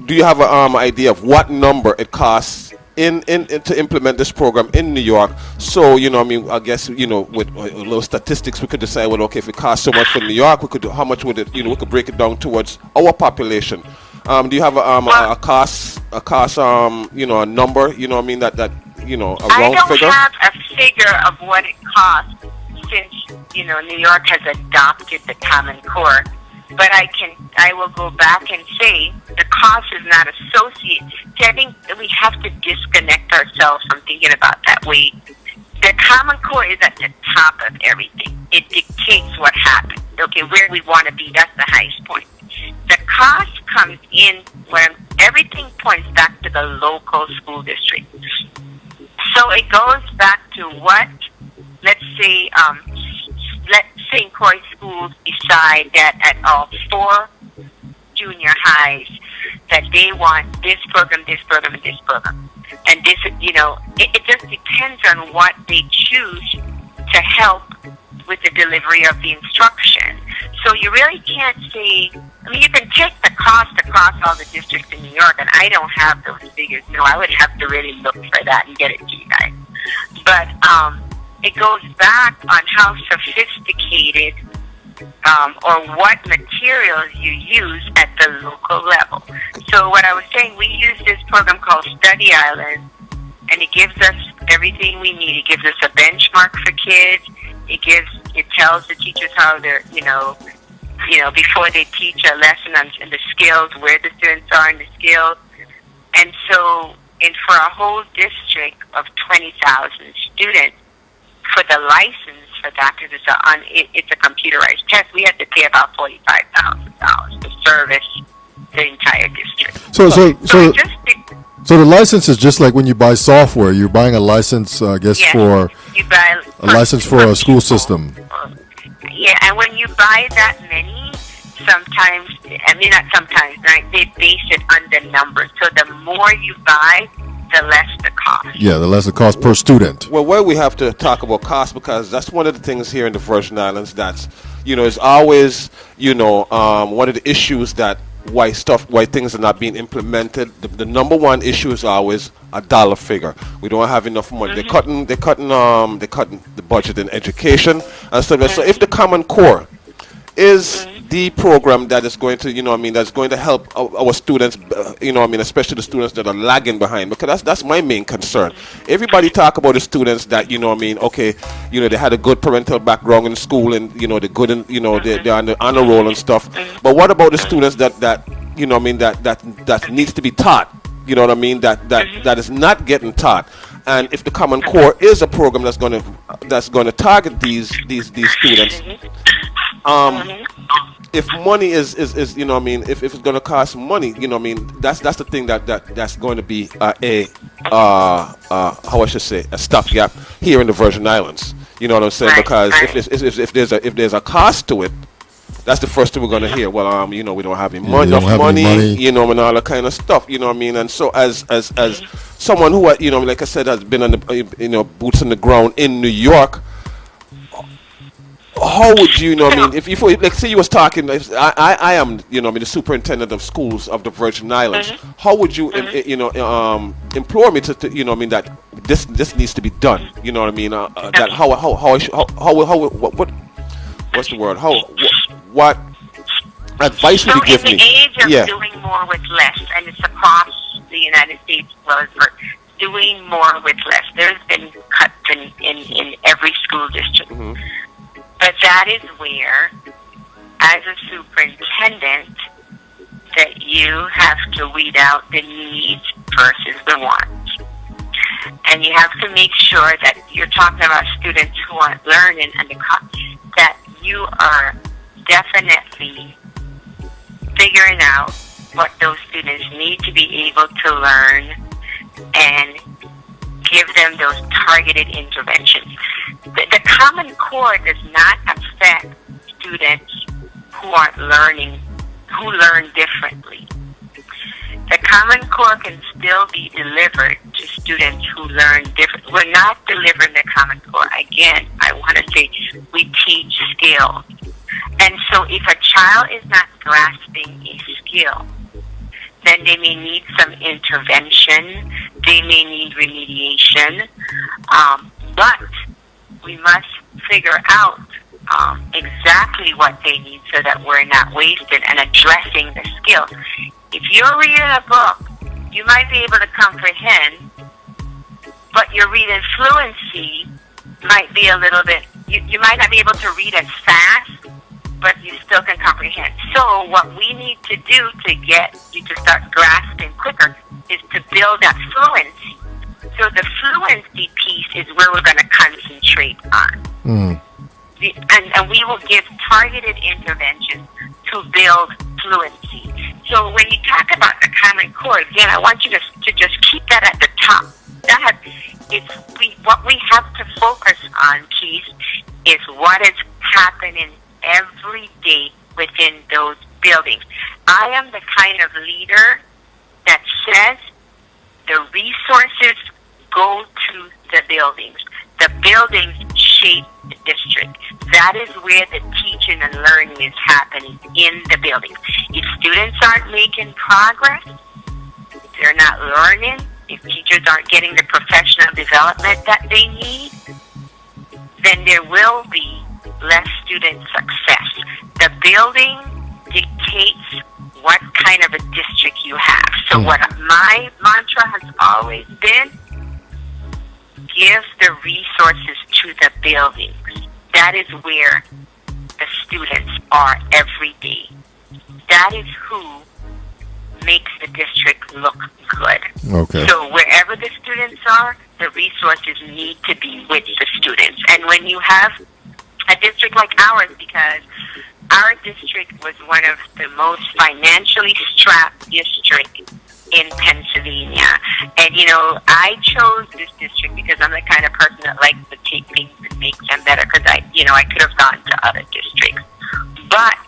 do you have an idea of what number it costs in to implement this program in New York? So I guess with a little statistics, we could decide, well, okay, if it costs so much for New York, we could do how much would it? We could break it down towards our population. Do you have a cost? A number? A round figure? I don't have a figure of what it costs since New York has adopted the Common Core. But I will go back and say the cost is not associated. I think that we have to disconnect ourselves from thinking about that way. The Common Core is at the top of everything. It dictates what happens. Okay, where we want to be, that's the highest point. The cost comes in when everything points back to the local school district. So it goes back to what, let's say St. Croix schools decide that at all 4 junior highs that they want this program, and this program. And this, it just depends on what they choose to help with the delivery of the instruction. So you really can't say, you can take the cost across all the districts in New York, and I don't have those figures. No, I would have to really look for that and get it to you guys. But it goes back on how sophisticated or what materials you use at the local level. So what I was saying, we use this program called Study Island, and it gives us everything we need. It gives us a benchmark for kids. It tells the teachers how they're, before they teach a lesson on the skills, where the students are in the skills. And so, for a whole district of 20,000 students, for the license for that, because it's a computerized test, we had to pay about $45,000 to service the entire district. So the license is just like when you buy software. You're buying a license, I guess, yes, for you buy a license for a school system. Yeah, and when you buy that many, sometimes, not sometimes, right? They base it on the numbers. So the more you buy, the less the cost. Yeah, the less the cost per student. Well, where we have to talk about cost, because that's one of the things here in the Virgin Islands that's, is always, one of the issues that why things are not being implemented. The number one issue is always a dollar figure. We don't have enough money. Mm-hmm. They're cutting the budget in education and stuff. So if the Common Core is the program that is going to, that's going to help our students, especially the students that are lagging behind, because that's my main concern. Everybody talk about the students that, they had a good parental background in school and, they're good and, they're on the honor roll and stuff. But what about the students that needs to be taught, that is not getting taught? And if the Common Core is a program that's going to target these students, if money is if it's going to cost money, that's the thing that's going to be how I should say, a stopgap here in the Virgin Islands. You know what I'm saying? Right, because right. if there's a cost to it, that's the first thing we're going to hear. Well, we don't have any money, enough money, and all that kind of stuff. You know what I mean? And so as someone who, like I said, has been on the boots on the ground in New York, how would you if like say you was talking, I am the superintendent of schools of the Virgin Islands, how would you implore me to that this needs to be done, that what's the word, what advice would you give me? In the age of doing more with less, and it's across the United States as well as doing more with less, there's been cuts in every school district. But that is where, as a superintendent, that you have to weed out the needs versus the wants. And you have to make sure that you're talking about students who aren't learning and that you are definitely figuring out what those students need to be able to learn and give them those targeted interventions. The Common Core does not affect students who aren't learning, who learn differently. The Common Core can still be delivered to students who learn differently. We're not delivering the Common Core. Again, I want to say we teach skills. And so if a child is not grasping a skill, then they may need some intervention, they may need remediation, but we must figure out exactly what they need so that we're not wasted and addressing the skills. If you're reading a book, you might be able to comprehend, but your reading fluency might be a little bit, you might not be able to read as fast, but you still can comprehend. So what we need to do to get you to start grasping quicker is to build that fluency. So the fluency piece is where we're going to concentrate on. And we will give targeted interventions to build fluency. So when you talk about the Common Core, again, I want you to just keep that at the top. What we have to focus on, Keith, is what is happening every day within those buildings. I am the kind of leader that says The resources go to the buildings. The buildings shape the district. That is where the teaching and learning is happening, in the buildings. If students aren't making progress, if they're not learning, if teachers aren't getting the professional development that they need, then there will be less student success. The building dictates what kind of a district you have. So what my mantra has always been, give the resources to the buildings. That is where the students are every day. That is who makes the district look good. Okay. So wherever the students are, the resources need to be with the students. And when you have a district like ours, because our district was one of the most financially strapped districts in Pennsylvania. And, you know, I chose this district because I'm the kind of person that likes to take things and make them better, because I could have gone to other districts. But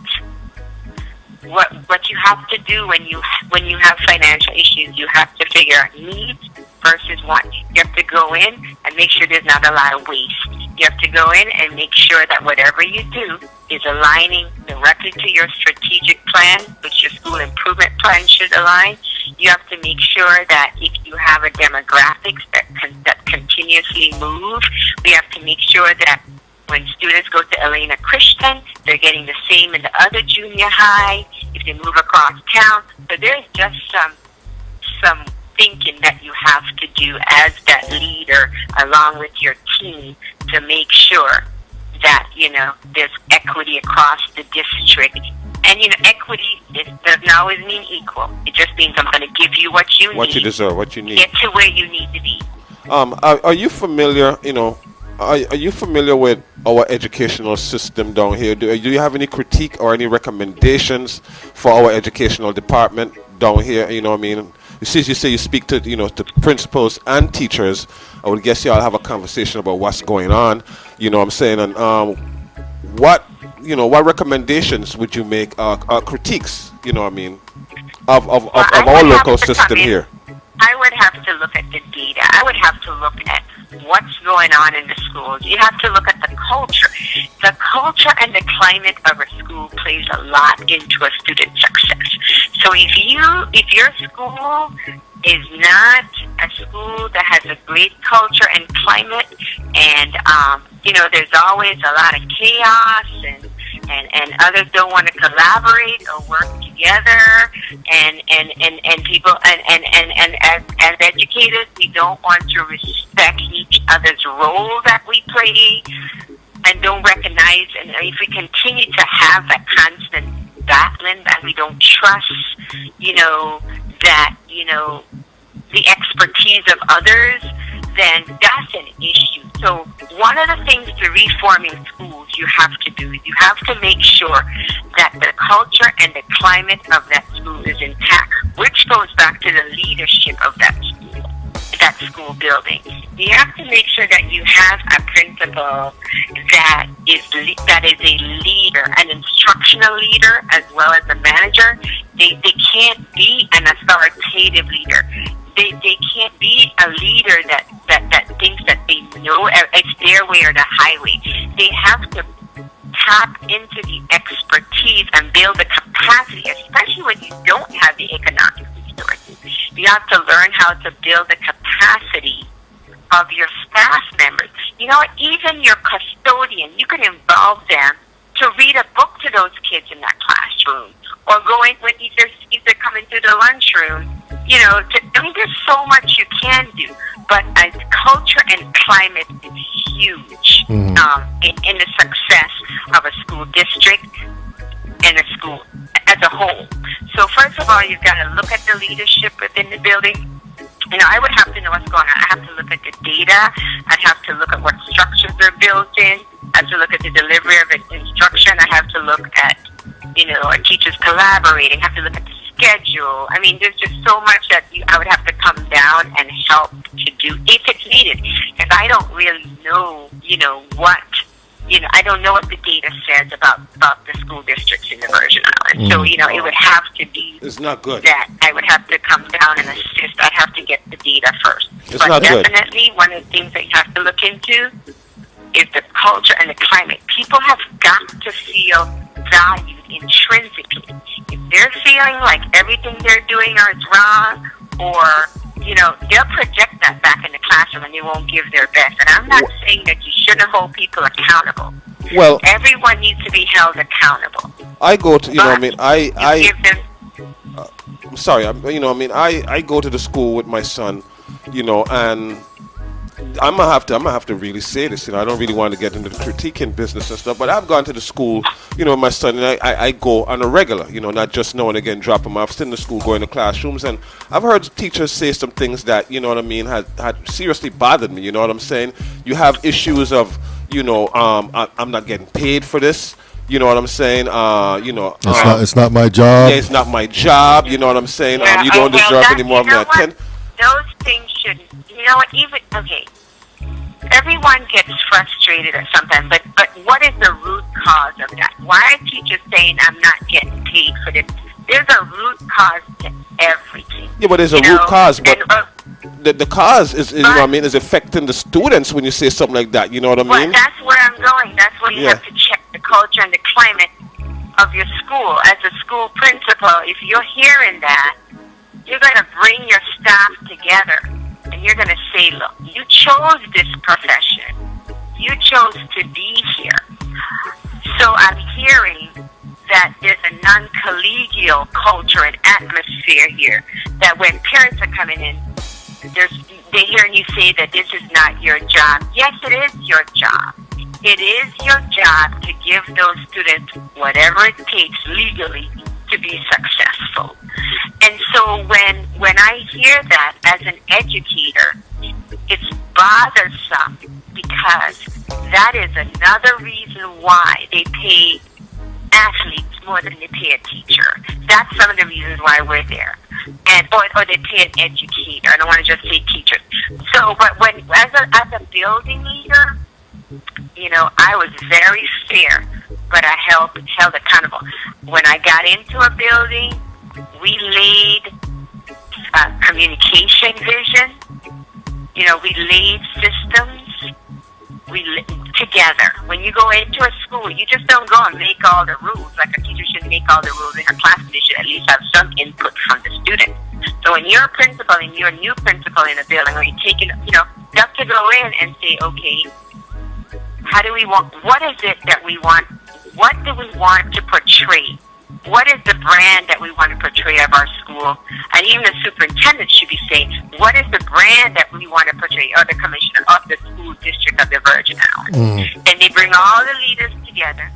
what you have to do when you have financial issues, you have to figure out needs versus wants. You have to go in and make sure there's not a lot of waste. You have to go in and make sure that whatever you do is aligning directly to your strategic plan, which your school improvement plan should align. You have to make sure that if you have a demographics that continuously move, we have to make sure that when students go to Elena Christian, they're getting the same in the other junior high, if they move across town. So there's just some thinking that you have to do as that leader along with your team to make sure that, you know, there's equity across the district. And, you know, equity doesn't always mean equal. It just means I'm going to give you what you need. What you deserve, what you need. Get to where you need to be. Are you familiar, you know, are you familiar with our educational system down here? Do you have any critique or any recommendations for our educational department down here? You know what I mean? You say you speak to, you know, to principals and teachers. I would guess y'all have a conversation about what's going on. You know what I'm saying? And what recommendations would you make, critiques, you know what I mean, of our local system here? I would have to look at the data. I would have to look at what's going on in the schools. You have to look at the culture. The culture and the climate of a school plays a lot into a student's success. So if your school is not a school that has a great culture and climate, and you know, there's always a lot of chaos, and others don't want to collaborate or work together, and people and as educators, we don't want to respect each other's role that we play, and don't recognize, and if we continue to have that constant battling, and we don't trust, you know, that, you know, the expertise of others, then that's an issue. So one of the things to reforming schools you have to do is you have to make sure that the culture and the climate of that school is intact, which goes back to the leadership of that school building. You have to make sure that you have a principal that is a leader, an instructional leader, as well as a manager. They can't be an authoritative leader. They can't be a leader that thinks that they know it's their way or the highway. They have to tap into the expertise and build the capacity, especially when you don't have the economic resources. You have to learn how to build the capacity of your staff members. You know, even your custodian, you can involve them to read a book to those kids in that classroom, or go in when if they're coming through the lunchroom. You know, there's so much you can do, but culture and climate is huge in the success of a school district and a school as a whole. So first of all, you've got to look at the leadership within the building. You know, I would have to know what's going on. I have to look at the data. I'd have to look at what structures are built in. I have to look at the delivery of instruction. I have to look at, you know, our teachers collaborating. I have to look at the schedule. I mean, there's just so much that I would have to come down and help to do if it's needed. Because I don't really know, you know, what I don't know what the data says about the school districts in the Virgin Islands. So, it would have to be It's not good. that I would have to come down and assist. I'd have to get the data first. It's but not good. definitely one of the things that you have to look into is the culture and the climate. People have got to feel valued intrinsically. If they're feeling like everything they're doing is wrong, or they'll project that back in the classroom and they won't give their best. And I'm not saying that you shouldn't hold people accountable. Well, everyone needs to be held accountable. I go to, I give them. I'm sorry, I go to the school with my son, and I'm gonna have to really say this. I don't really want to get into the critiquing business and stuff, but I've gone to the school, with my son, and I go on a regular, not just now and again drop him off, sit in the school, go in the classrooms, and I've heard teachers say some things that, had seriously bothered me. You know what I'm saying? You have issues of, I'm not getting paid for this. You know what I'm saying? It's not my job. Yeah, it's not my job. You know what I'm saying? Yeah, You don't deserve any more of my attention. Those things shouldn't. Everyone gets frustrated at something, but what is the root cause of that? Why are teachers saying I'm not getting paid for this? There's a root cause to everything. Yeah, but there's a root cause, but the cause is is affecting the students when you say something like that. You know what I mean? Well, that's where I'm going. That's where you have to check the culture and the climate of your school. As a school principal, if you're hearing that, you're going to bring your staff together and you're going to say, look, you chose this profession. You chose to be here. So I'm hearing that there's a non-collegial culture and atmosphere here, that when parents are coming in, they hear you say that this is not your job. Yes, it is your job. It is your job to give those students whatever it takes legally to be successful. And so when I hear that as an educator, it's bothersome, because that is another reason why they pay athletes more than they pay a teacher. That's some of the reasons why we're there. And or they pay an educator. I don't want to just say teachers. So, but when as a building leader, I was very fair, but I held accountable. When I got into a building, we laid communication vision. We laid systems. Together. When you go into a school, you just don't go and make all the rules. Like a teacher shouldn't make all the rules in her class. They should at least have some input from the students. So when you're a principal and you're a new principal in a building, or you're taking, you have to go in and say, okay, how do we want? What is it that we want? What do we want to portray? What is the brand that we want to portray of our school? And even the superintendent should be saying, what is the brand that we want to portray, or the commissioner of the school district of the Virgin Islands? And they bring all the leaders together,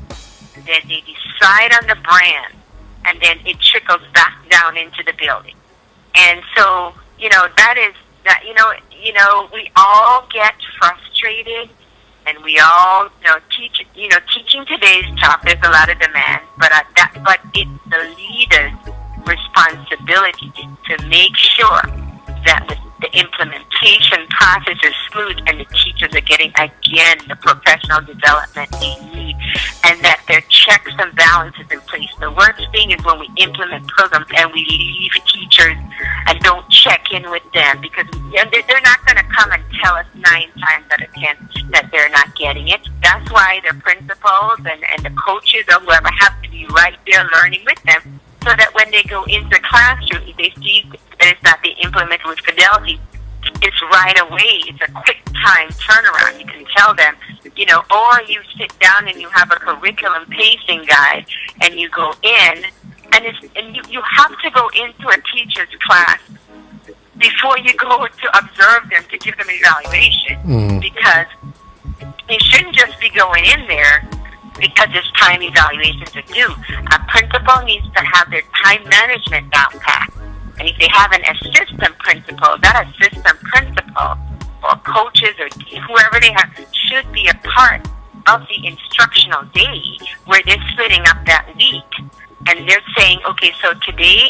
then they decide on the brand, and then it trickles back down into the building. And so, we all get frustrated. And we all, teaching today's tough. There's a lot of demand, but it's the leader's responsibility to make sure that the implementation process is smooth and the teachers are getting, again, the professional development they need, and that there are checks and balances in place. The worst thing is when we implement programs and we leave teachers and don't check in with them, because they're not going to come and tell us 9 times out of 10 that they're not getting it. That's why the principals and the coaches or whoever have to be right there learning with them, so that when they go into the classroom, if they see that it's not being implemented with fidelity, it's right away. It's a quick time turnaround. You can tell them, or you sit down and you have a curriculum pacing guide, and you go in, and you have to go into a teacher's class before you go to observe them, to give them an evaluation, because you shouldn't just be going in there because it's time evaluations are due. A principal needs to have their time management down pat. And if they have an assistant principal, that assistant principal or coaches or whoever they have should be a part of the instructional day, where they're splitting up that week. And they're saying, okay, so today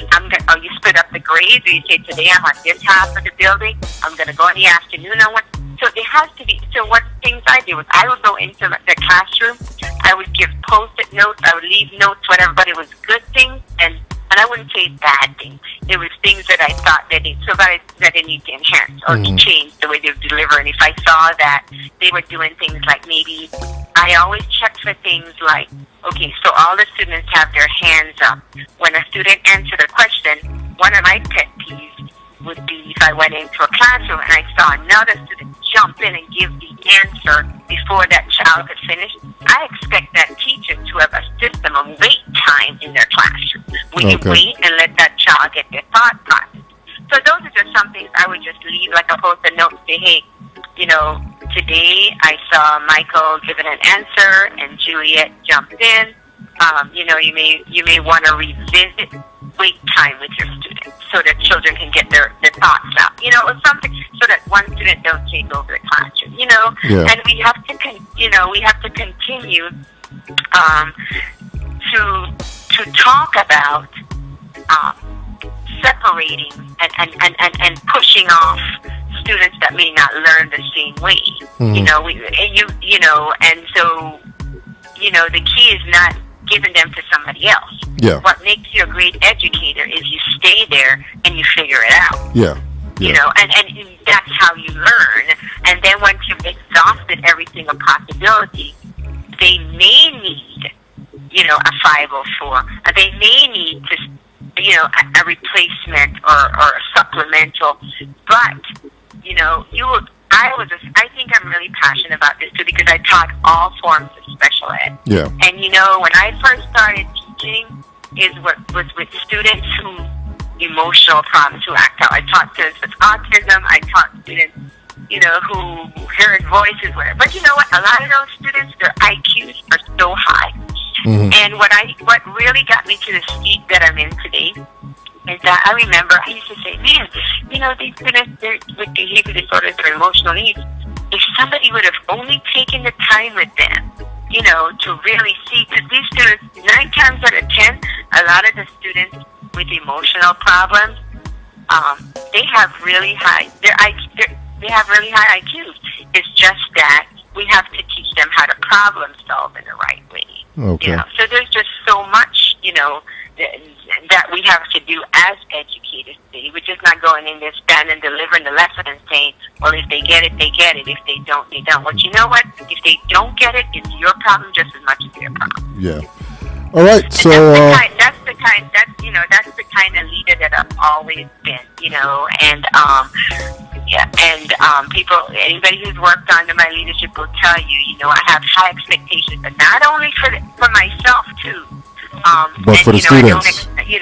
you split up the grades, or you say today I'm on this half of the building, I'm going to go in the afternoon on one. So it has to be. So what things I do was I would go into the classroom. I would give post-it notes. I would leave notes, whatever. But it was good things, and I wouldn't say bad things. It was things that I thought that they need to enhance or to change the way they deliver. And if I saw that they were doing things like maybe, I always check for things like, okay, so all the students have their hands up. When a student answered a question, one of my pet peeves would be if I went into a classroom and I saw another student jump in and give the answer before that child could finish. I expect that teacher to have a system of wait time in their classroom. We can wait and let that child get their thought process. So those are just some things I would just leave, like a post-it note, say, hey, today I saw Michael giving an answer and Juliette jumped in. You may want to revisit wait time with your students so that children can get their thoughts out. Or something so that one student don't take over the classroom. And we have to continue to talk about separating and pushing off students that may not learn the same way. And so the key is not giving them to somebody else. Yeah. What makes you a great educator is you stay there and you figure it out. Yeah. And that's how you learn. And then once you've exhausted every single possibility, they may need, a 504. They may need to, a replacement or a supplemental. But, I think I'm really passionate about this too because I taught all forms of special ed. Yeah. And when I first started teaching was with students who emotional problems who act out. I taught students with autism. I taught students, who heard voices. But you know what? A lot of those students, their IQs are so high. And what really got me to the seat that I'm in today is that I remember I used to say, man, these students with behavior disorders or emotional needs, if somebody would have only taken the time with them, to really see, because these students, 9 times out of 10, a lot of the students with emotional problems, they have really high, they have really high IQs. It's just that we have to teach them how to problem solve in the right way. Okay. So there's just so much, that we have to do as educators today. We're just not going in there, standing, delivering the lesson and saying, well, if they get it, they get it. If they don't, they don't. But you know what? If they don't get it, it's your problem just as much as their problem. Yeah. All right. And so that's the kind of leader that I've always been, and people, anybody who's worked under my leadership will tell you, I have high expectations, but not only for myself too. But for the students. You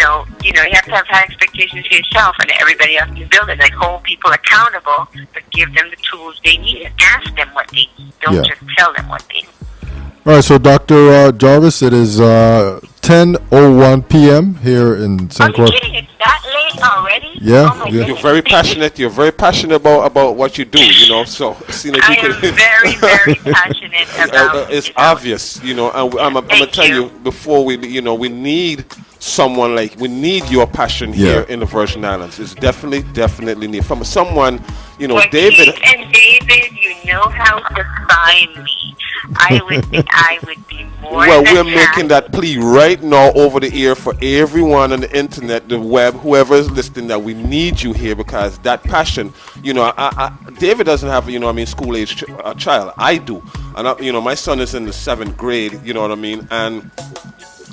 have to have high expectations for yourself and everybody else in the building. Like, hold people accountable, but give them the tools they need and ask them what they need. Don't just tell them what they need. All right, so Dr. Jarvis, it is 10:01 p.m. here in San Croix. Are you kidding? It's that late already? Yeah. Oh my Yeah. You're very passionate. You're very passionate about what you do. So I am very, very passionate about. It's obvious. And I'm gonna tell you before we need someone we need your passion here in the Virgin Islands. It's definitely need from someone. David. And David, you know how to find me. I would be more. Well, than we're making that plea right now over the air for everyone on the internet, the web, whoever is listening. That we need you here because that passion. David doesn't have school age child. I do, and my son is in the 7th grade. You know what I mean, and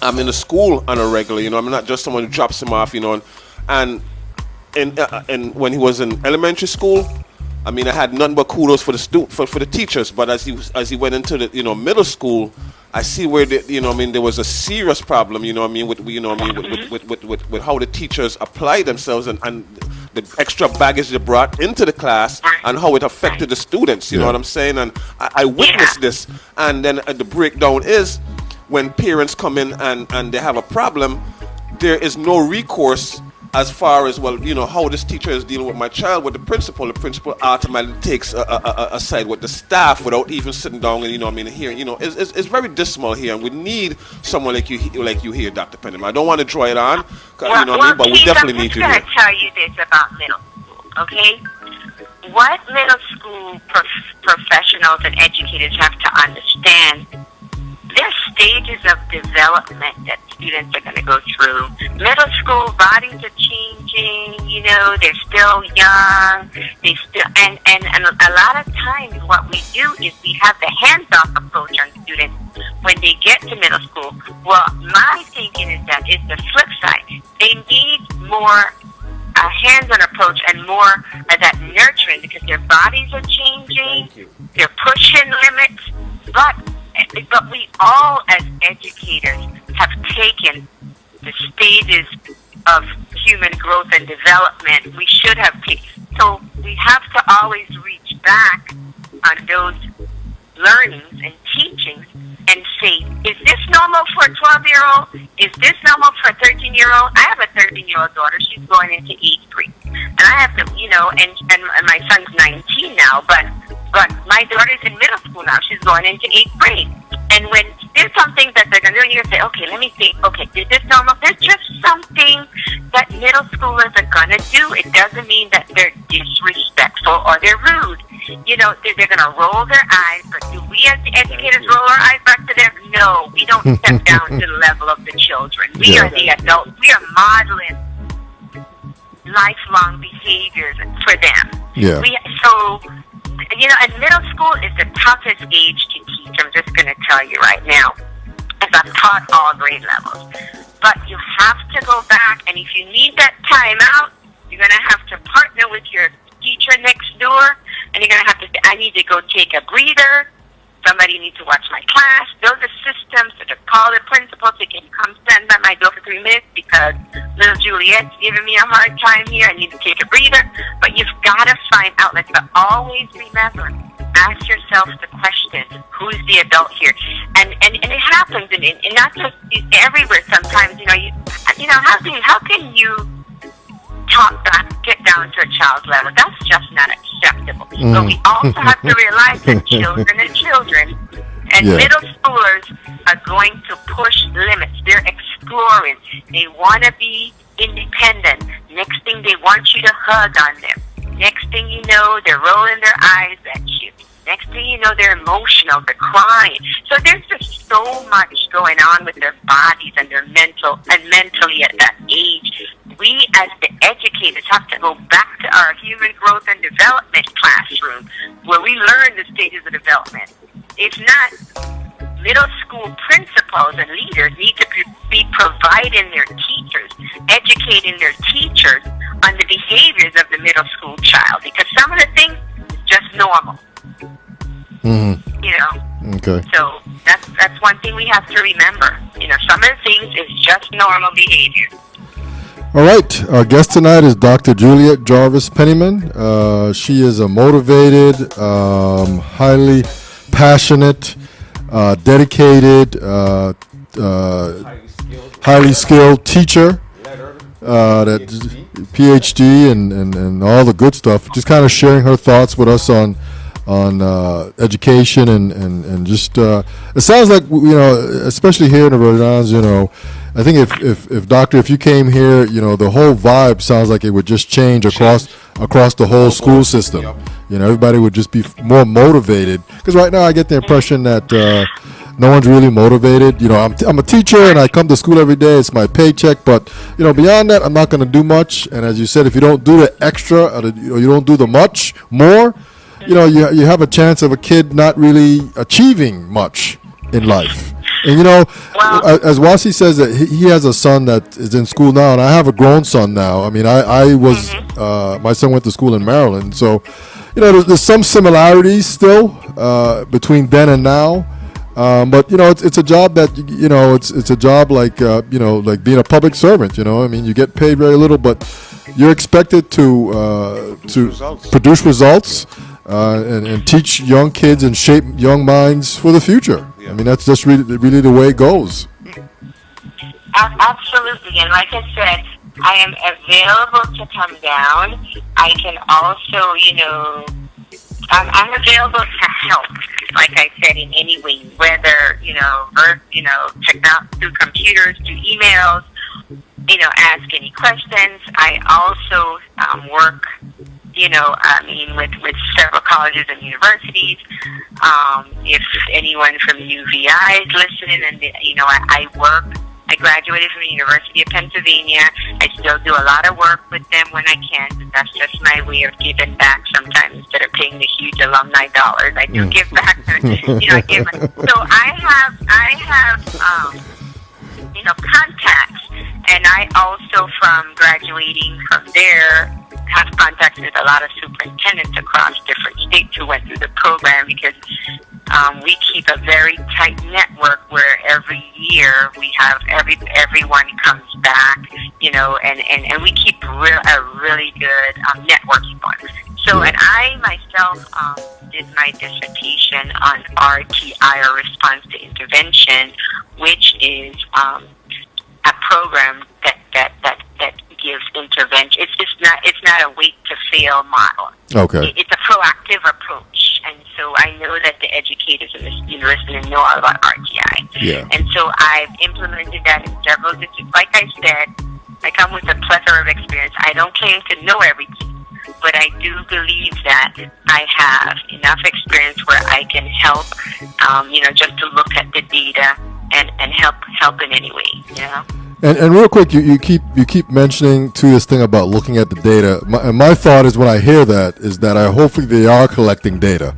I'm in the school on a regular. I'm not just someone who drops him off. And when he was in elementary school, I had nothing but kudos for the teachers. But as he went into the middle school, I see where there was a serious problem. With how the teachers apply themselves and the extra baggage they brought into the class and how it affected the students. You know what I'm saying? And I witnessed this. And then the breakdown is when parents come in and they have a problem, there is no recourse as far as, how this teacher is dealing with my child, with the principal. The principal ultimately takes a side with the staff without even sitting down and, hearing. It's very dismal here, and we need someone like you here, Dr. Pennyman. I don't want to draw it on, but we definitely need you here. I'm just going to tell you this about middle school, okay? what middle school professionals and educators have to understand, there's stages of development that students are going to go through. Middle school bodies are changing, you know, they're still young, and a lot of times what we do is we have the hands-off approach on students when they get to middle school. Well, my thinking is that it's the flip side. They need more a hands-on approach and more of that nurturing, because their bodies are changing, they're pushing limits, but we all as educators have taken the stages of human growth and development. We should have taken, so we have to always reach back on those learnings and teachings and say, is this normal for a 12-year-old? Is this normal for a 13-year-old? I have a 13-year-old daughter. She's going into 8th grade. And I have to, you know, and my son's 19 now, but my daughter's in middle school now. She's going into 8th grade. And when there's something that they're going to do, you're going to say, okay, let me think, okay, is this normal? There's just something that middle schoolers are going to do. It doesn't mean that they're disrespectful or they're rude. You know, they're going to roll their eyes, but do we as the educators roll our eyes back to them? No, we don't step down to the level of the children. We are the adults. We are modeling lifelong behaviors for them. Yeah. So, you know, and middle school is the toughest age to teach. I'm just going to tell you right now, as I've taught all grade levels. But you have to go back, and if you need that time out, you're going to have to partner with your teacher next door, and you're going to have to say, I need to go take a breather. Somebody needs to watch my class. Those are systems that are call the principal to can come stand by my door for 3 minutes because little Juliette's giving me a hard time here. I need to take a breather. But you've got to find outlets. But always remember, ask yourself the question, who's the adult here? And it happens, and not just everywhere. Sometimes, you know, how can you talk back, get down to a child's level? That's just not acceptable. But we also have to realize that children are children, and middle schoolers are going to push limits. They're exploring. They want to be independent. Next thing, they want you to hug on them. Next thing you know, they're rolling their eyes at you. Next thing you know, they're emotional, they're crying. So there's just so much going on with their bodies and their mentally at that age. We as the educators have to go back to our human growth and development classroom where we learn the stages of development. If not, middle school principals and leaders need to be providing their teachers, educating their teachers on the behaviors of the middle school child, because some of the things is just normal. You know? Okay. So that's one thing we have to remember. You know, some of the things is just normal behavior. All right. Our guest tonight is Dr. Juliette Jarvis-Pennyman. She is a motivated, highly passionate, dedicated, highly skilled teacher. That PhD and all the good stuff. Just kind of sharing her thoughts with us on education and just it sounds like, you know, especially here in the Virgin Islands, you know, I think if you came here, you know, the whole vibe sounds like it would just change across the whole school system. You know, everybody would just be more motivated, because right now I get the impression that no one's really motivated. You know, I'm a teacher and I come to school every day. It's my paycheck, but you know, beyond that, I'm not going to do much. And as you said, if you don't do the extra, or you don't do the much more, you know, you have a chance of a kid not really achieving much in life. And you know, as Wasi says, that he has a son that is in school now, and I have a grown son now. I mean, I was my son went to school in Maryland, so you know, there's some similarities still between then and now. But you know, it's a job that, you know, it's a job like you know, like being a public servant. You know, I mean, you get paid very little, but you're expected to produce results and teach young kids and shape young minds for the future. I mean, that's just really the way it goes. Absolutely, and like I said, I am available to come down. I can also, you know, I'm available to help, like I said, in any way, whether, you know, through computers, through emails, you know, ask any questions. I also work with several colleges and universities. If anyone from UVI is listening, and I graduated from the University of Pennsylvania. I still do a lot of work with them when I can. That's just my way of giving back. Sometimes instead of paying the huge alumni dollars, I do give back. I give. So I have contacts, and I also, from graduating from there, have contacts with a lot of superintendents across different states who went through the program, because we keep a very tight network where every year we have everyone comes back, and we keep a really good networking going. So, and I myself did my dissertation on RTI, or Response to Intervention, which is a program that gives intervention. It's not a wait to fail model. Okay. It's a proactive approach, and so I know that the educators in this university know all about RTI. Yeah. And so I've implemented that in several districts. Like I said, I come with a plethora of experience. I don't claim to know everything, but I do believe that I have enough experience where I can help, just to look at the data and help in any way, And real quick, you keep mentioning to this thing about looking at the data. My thought is, when I hear that, is that hopefully they are collecting data.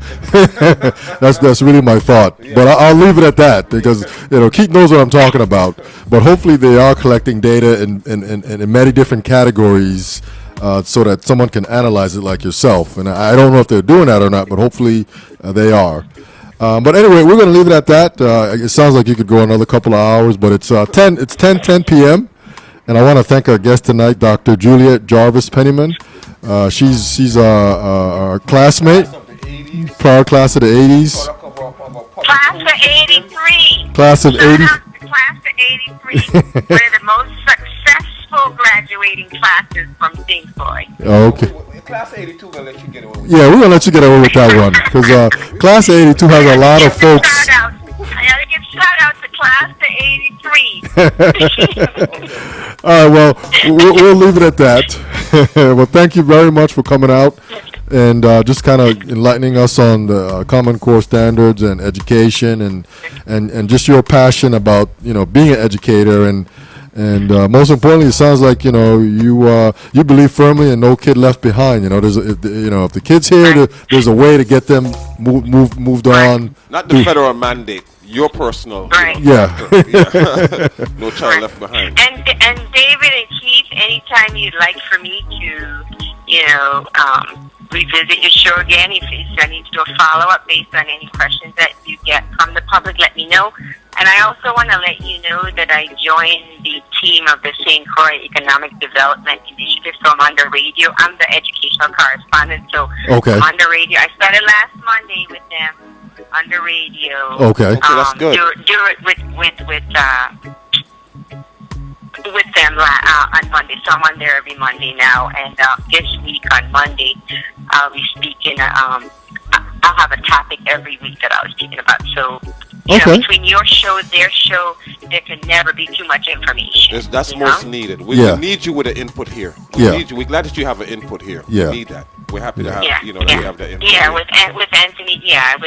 that's really my thought. Yeah. But I'll leave it at that, because Keith knows what I'm talking about. But hopefully they are collecting data in many different categories, so that someone can analyze it like yourself. And I don't know if they're doing that or not, but hopefully they are. But anyway, we're going to leave it at that. It sounds like you could go another couple of hours, but it's 10 p.m. And I want to thank our guest tonight, Dr. Juliette Jarvis-Pennyman. She's our classmate, prior class of the 80s. Class of 83. Class of 80. Class of 83. One of the most successful graduating classes from St. Floyd. Okay. Class 82 will let you get away with Yeah, we're going to let you get away with that one, because Class 82 has a lot of folks. I got to give shout out to Class of 83. All right, well, we'll leave it at that. Well, thank you very much for coming out and just kind of enlightening us on the Common Core standards and education, and just your passion about being an educator, and most importantly, it sounds like you believe firmly in no kid left behind. If the kid's here, there's a way to get them moved on. Not the federal mandate. Your personal. Right. Yeah. No child left behind. And David and Keith, anytime you'd like for me to, revisit your show again, if I need to do a follow-up based on any questions that you get from the public, let me know. And I also want to let you know that I joined the team of the St. Croix Economic Development Initiative, so I'm on the radio. I'm the educational correspondent, so okay. I'm on the radio. I started last Monday with them on the radio. Okay, that's good. Do it with them on Monday, so I'm on there every Monday now. And this week on Monday, I'll be speaking. I'll have a topic every week that I'll be speaking about. So, between your show, their show, there can never be too much information. That's most needed. We need you with an input here. We're glad that you have an input here. Yeah. We need that. We're happy to have that we have that input. Yeah, with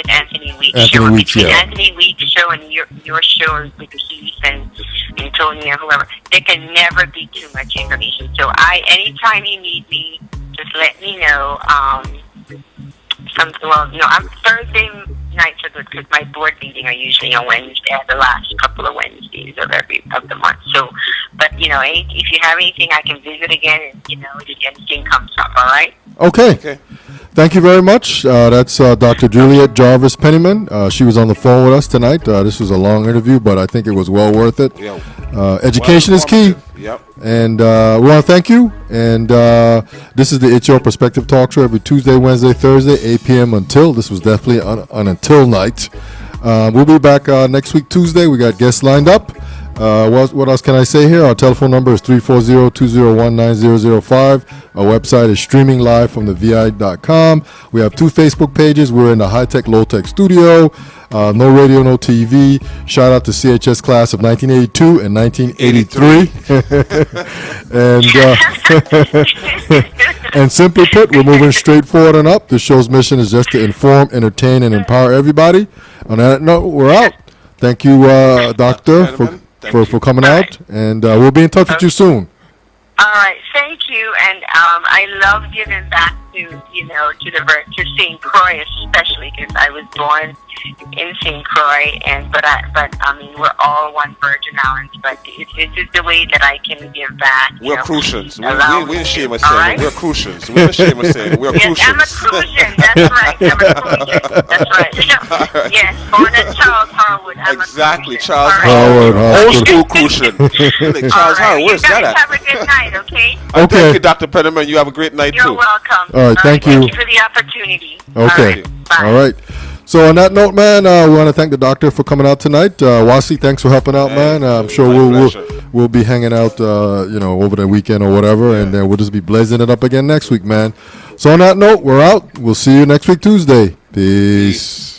Anthony Weeks' show. Between Anthony Weeks' show and your show with Keith and Tony and whoever, there can never be too much information. So anytime you need me, just let me know. I'm Thursday nights are good because my board meeting are usually on Wednesday, the last couple of Wednesdays of the month. So, but if you have anything, I can visit again, and if anything comes up. All right. Okay. Thank you very much. That's Dr. Juliette Jarvis-Pennyman. She was on the phone with us tonight. This was a long interview, but I think it was well worth it. Yeah. Education is key. Yep. And we want to thank you. And this is the It's Your Perspective Talk Show every Tuesday, Wednesday, Thursday, 8 p.m. until. This was definitely an until night. We'll be back next week, Tuesday. We got guests lined up. What else can I say here? Our telephone number is 340-201-9005. Our website is streaming live from the VI.com. We have 2 Facebook pages. We're in the High Tech, Low Tech studio. No radio, no TV. Shout out to CHS class of 1982 and 1983. And simply put, we're moving straight forward and up. The show's mission is just to inform, entertain, and empower everybody. On that note, we're out. Thank you, Doctor, for coming out, and we'll be in touch with you soon. All right, thank you, and I love giving back to St. Croix, especially because I was born in St. Croix, but I mean we're all one Virgin Islands, but it's just the way that I can give back. We're Crucians. We're ashamed of saying we're Crucians. We're ashamed of saying we're Crucians. Yes, I'm a Crucian. That's right. I'm a Crucian. That's right. Yes, born at Charles Harwood. Exactly, Charles Harwood. Old school Crucian. Charles Harwood. Where's that at? Have a good night, okay? Thank you, Dr. Penniman. You have a great night, You're too. You're welcome. All right, thank you. Thank you for the opportunity. Okay. All right. So on that note, man, we want to thank the doctor for coming out tonight. Wasi, thanks for helping out, man. I'm sure we'll be hanging out, over the weekend or whatever, and we'll just be blazing it up again next week, man. So on that note, we're out. We'll see you next week, Tuesday. Peace.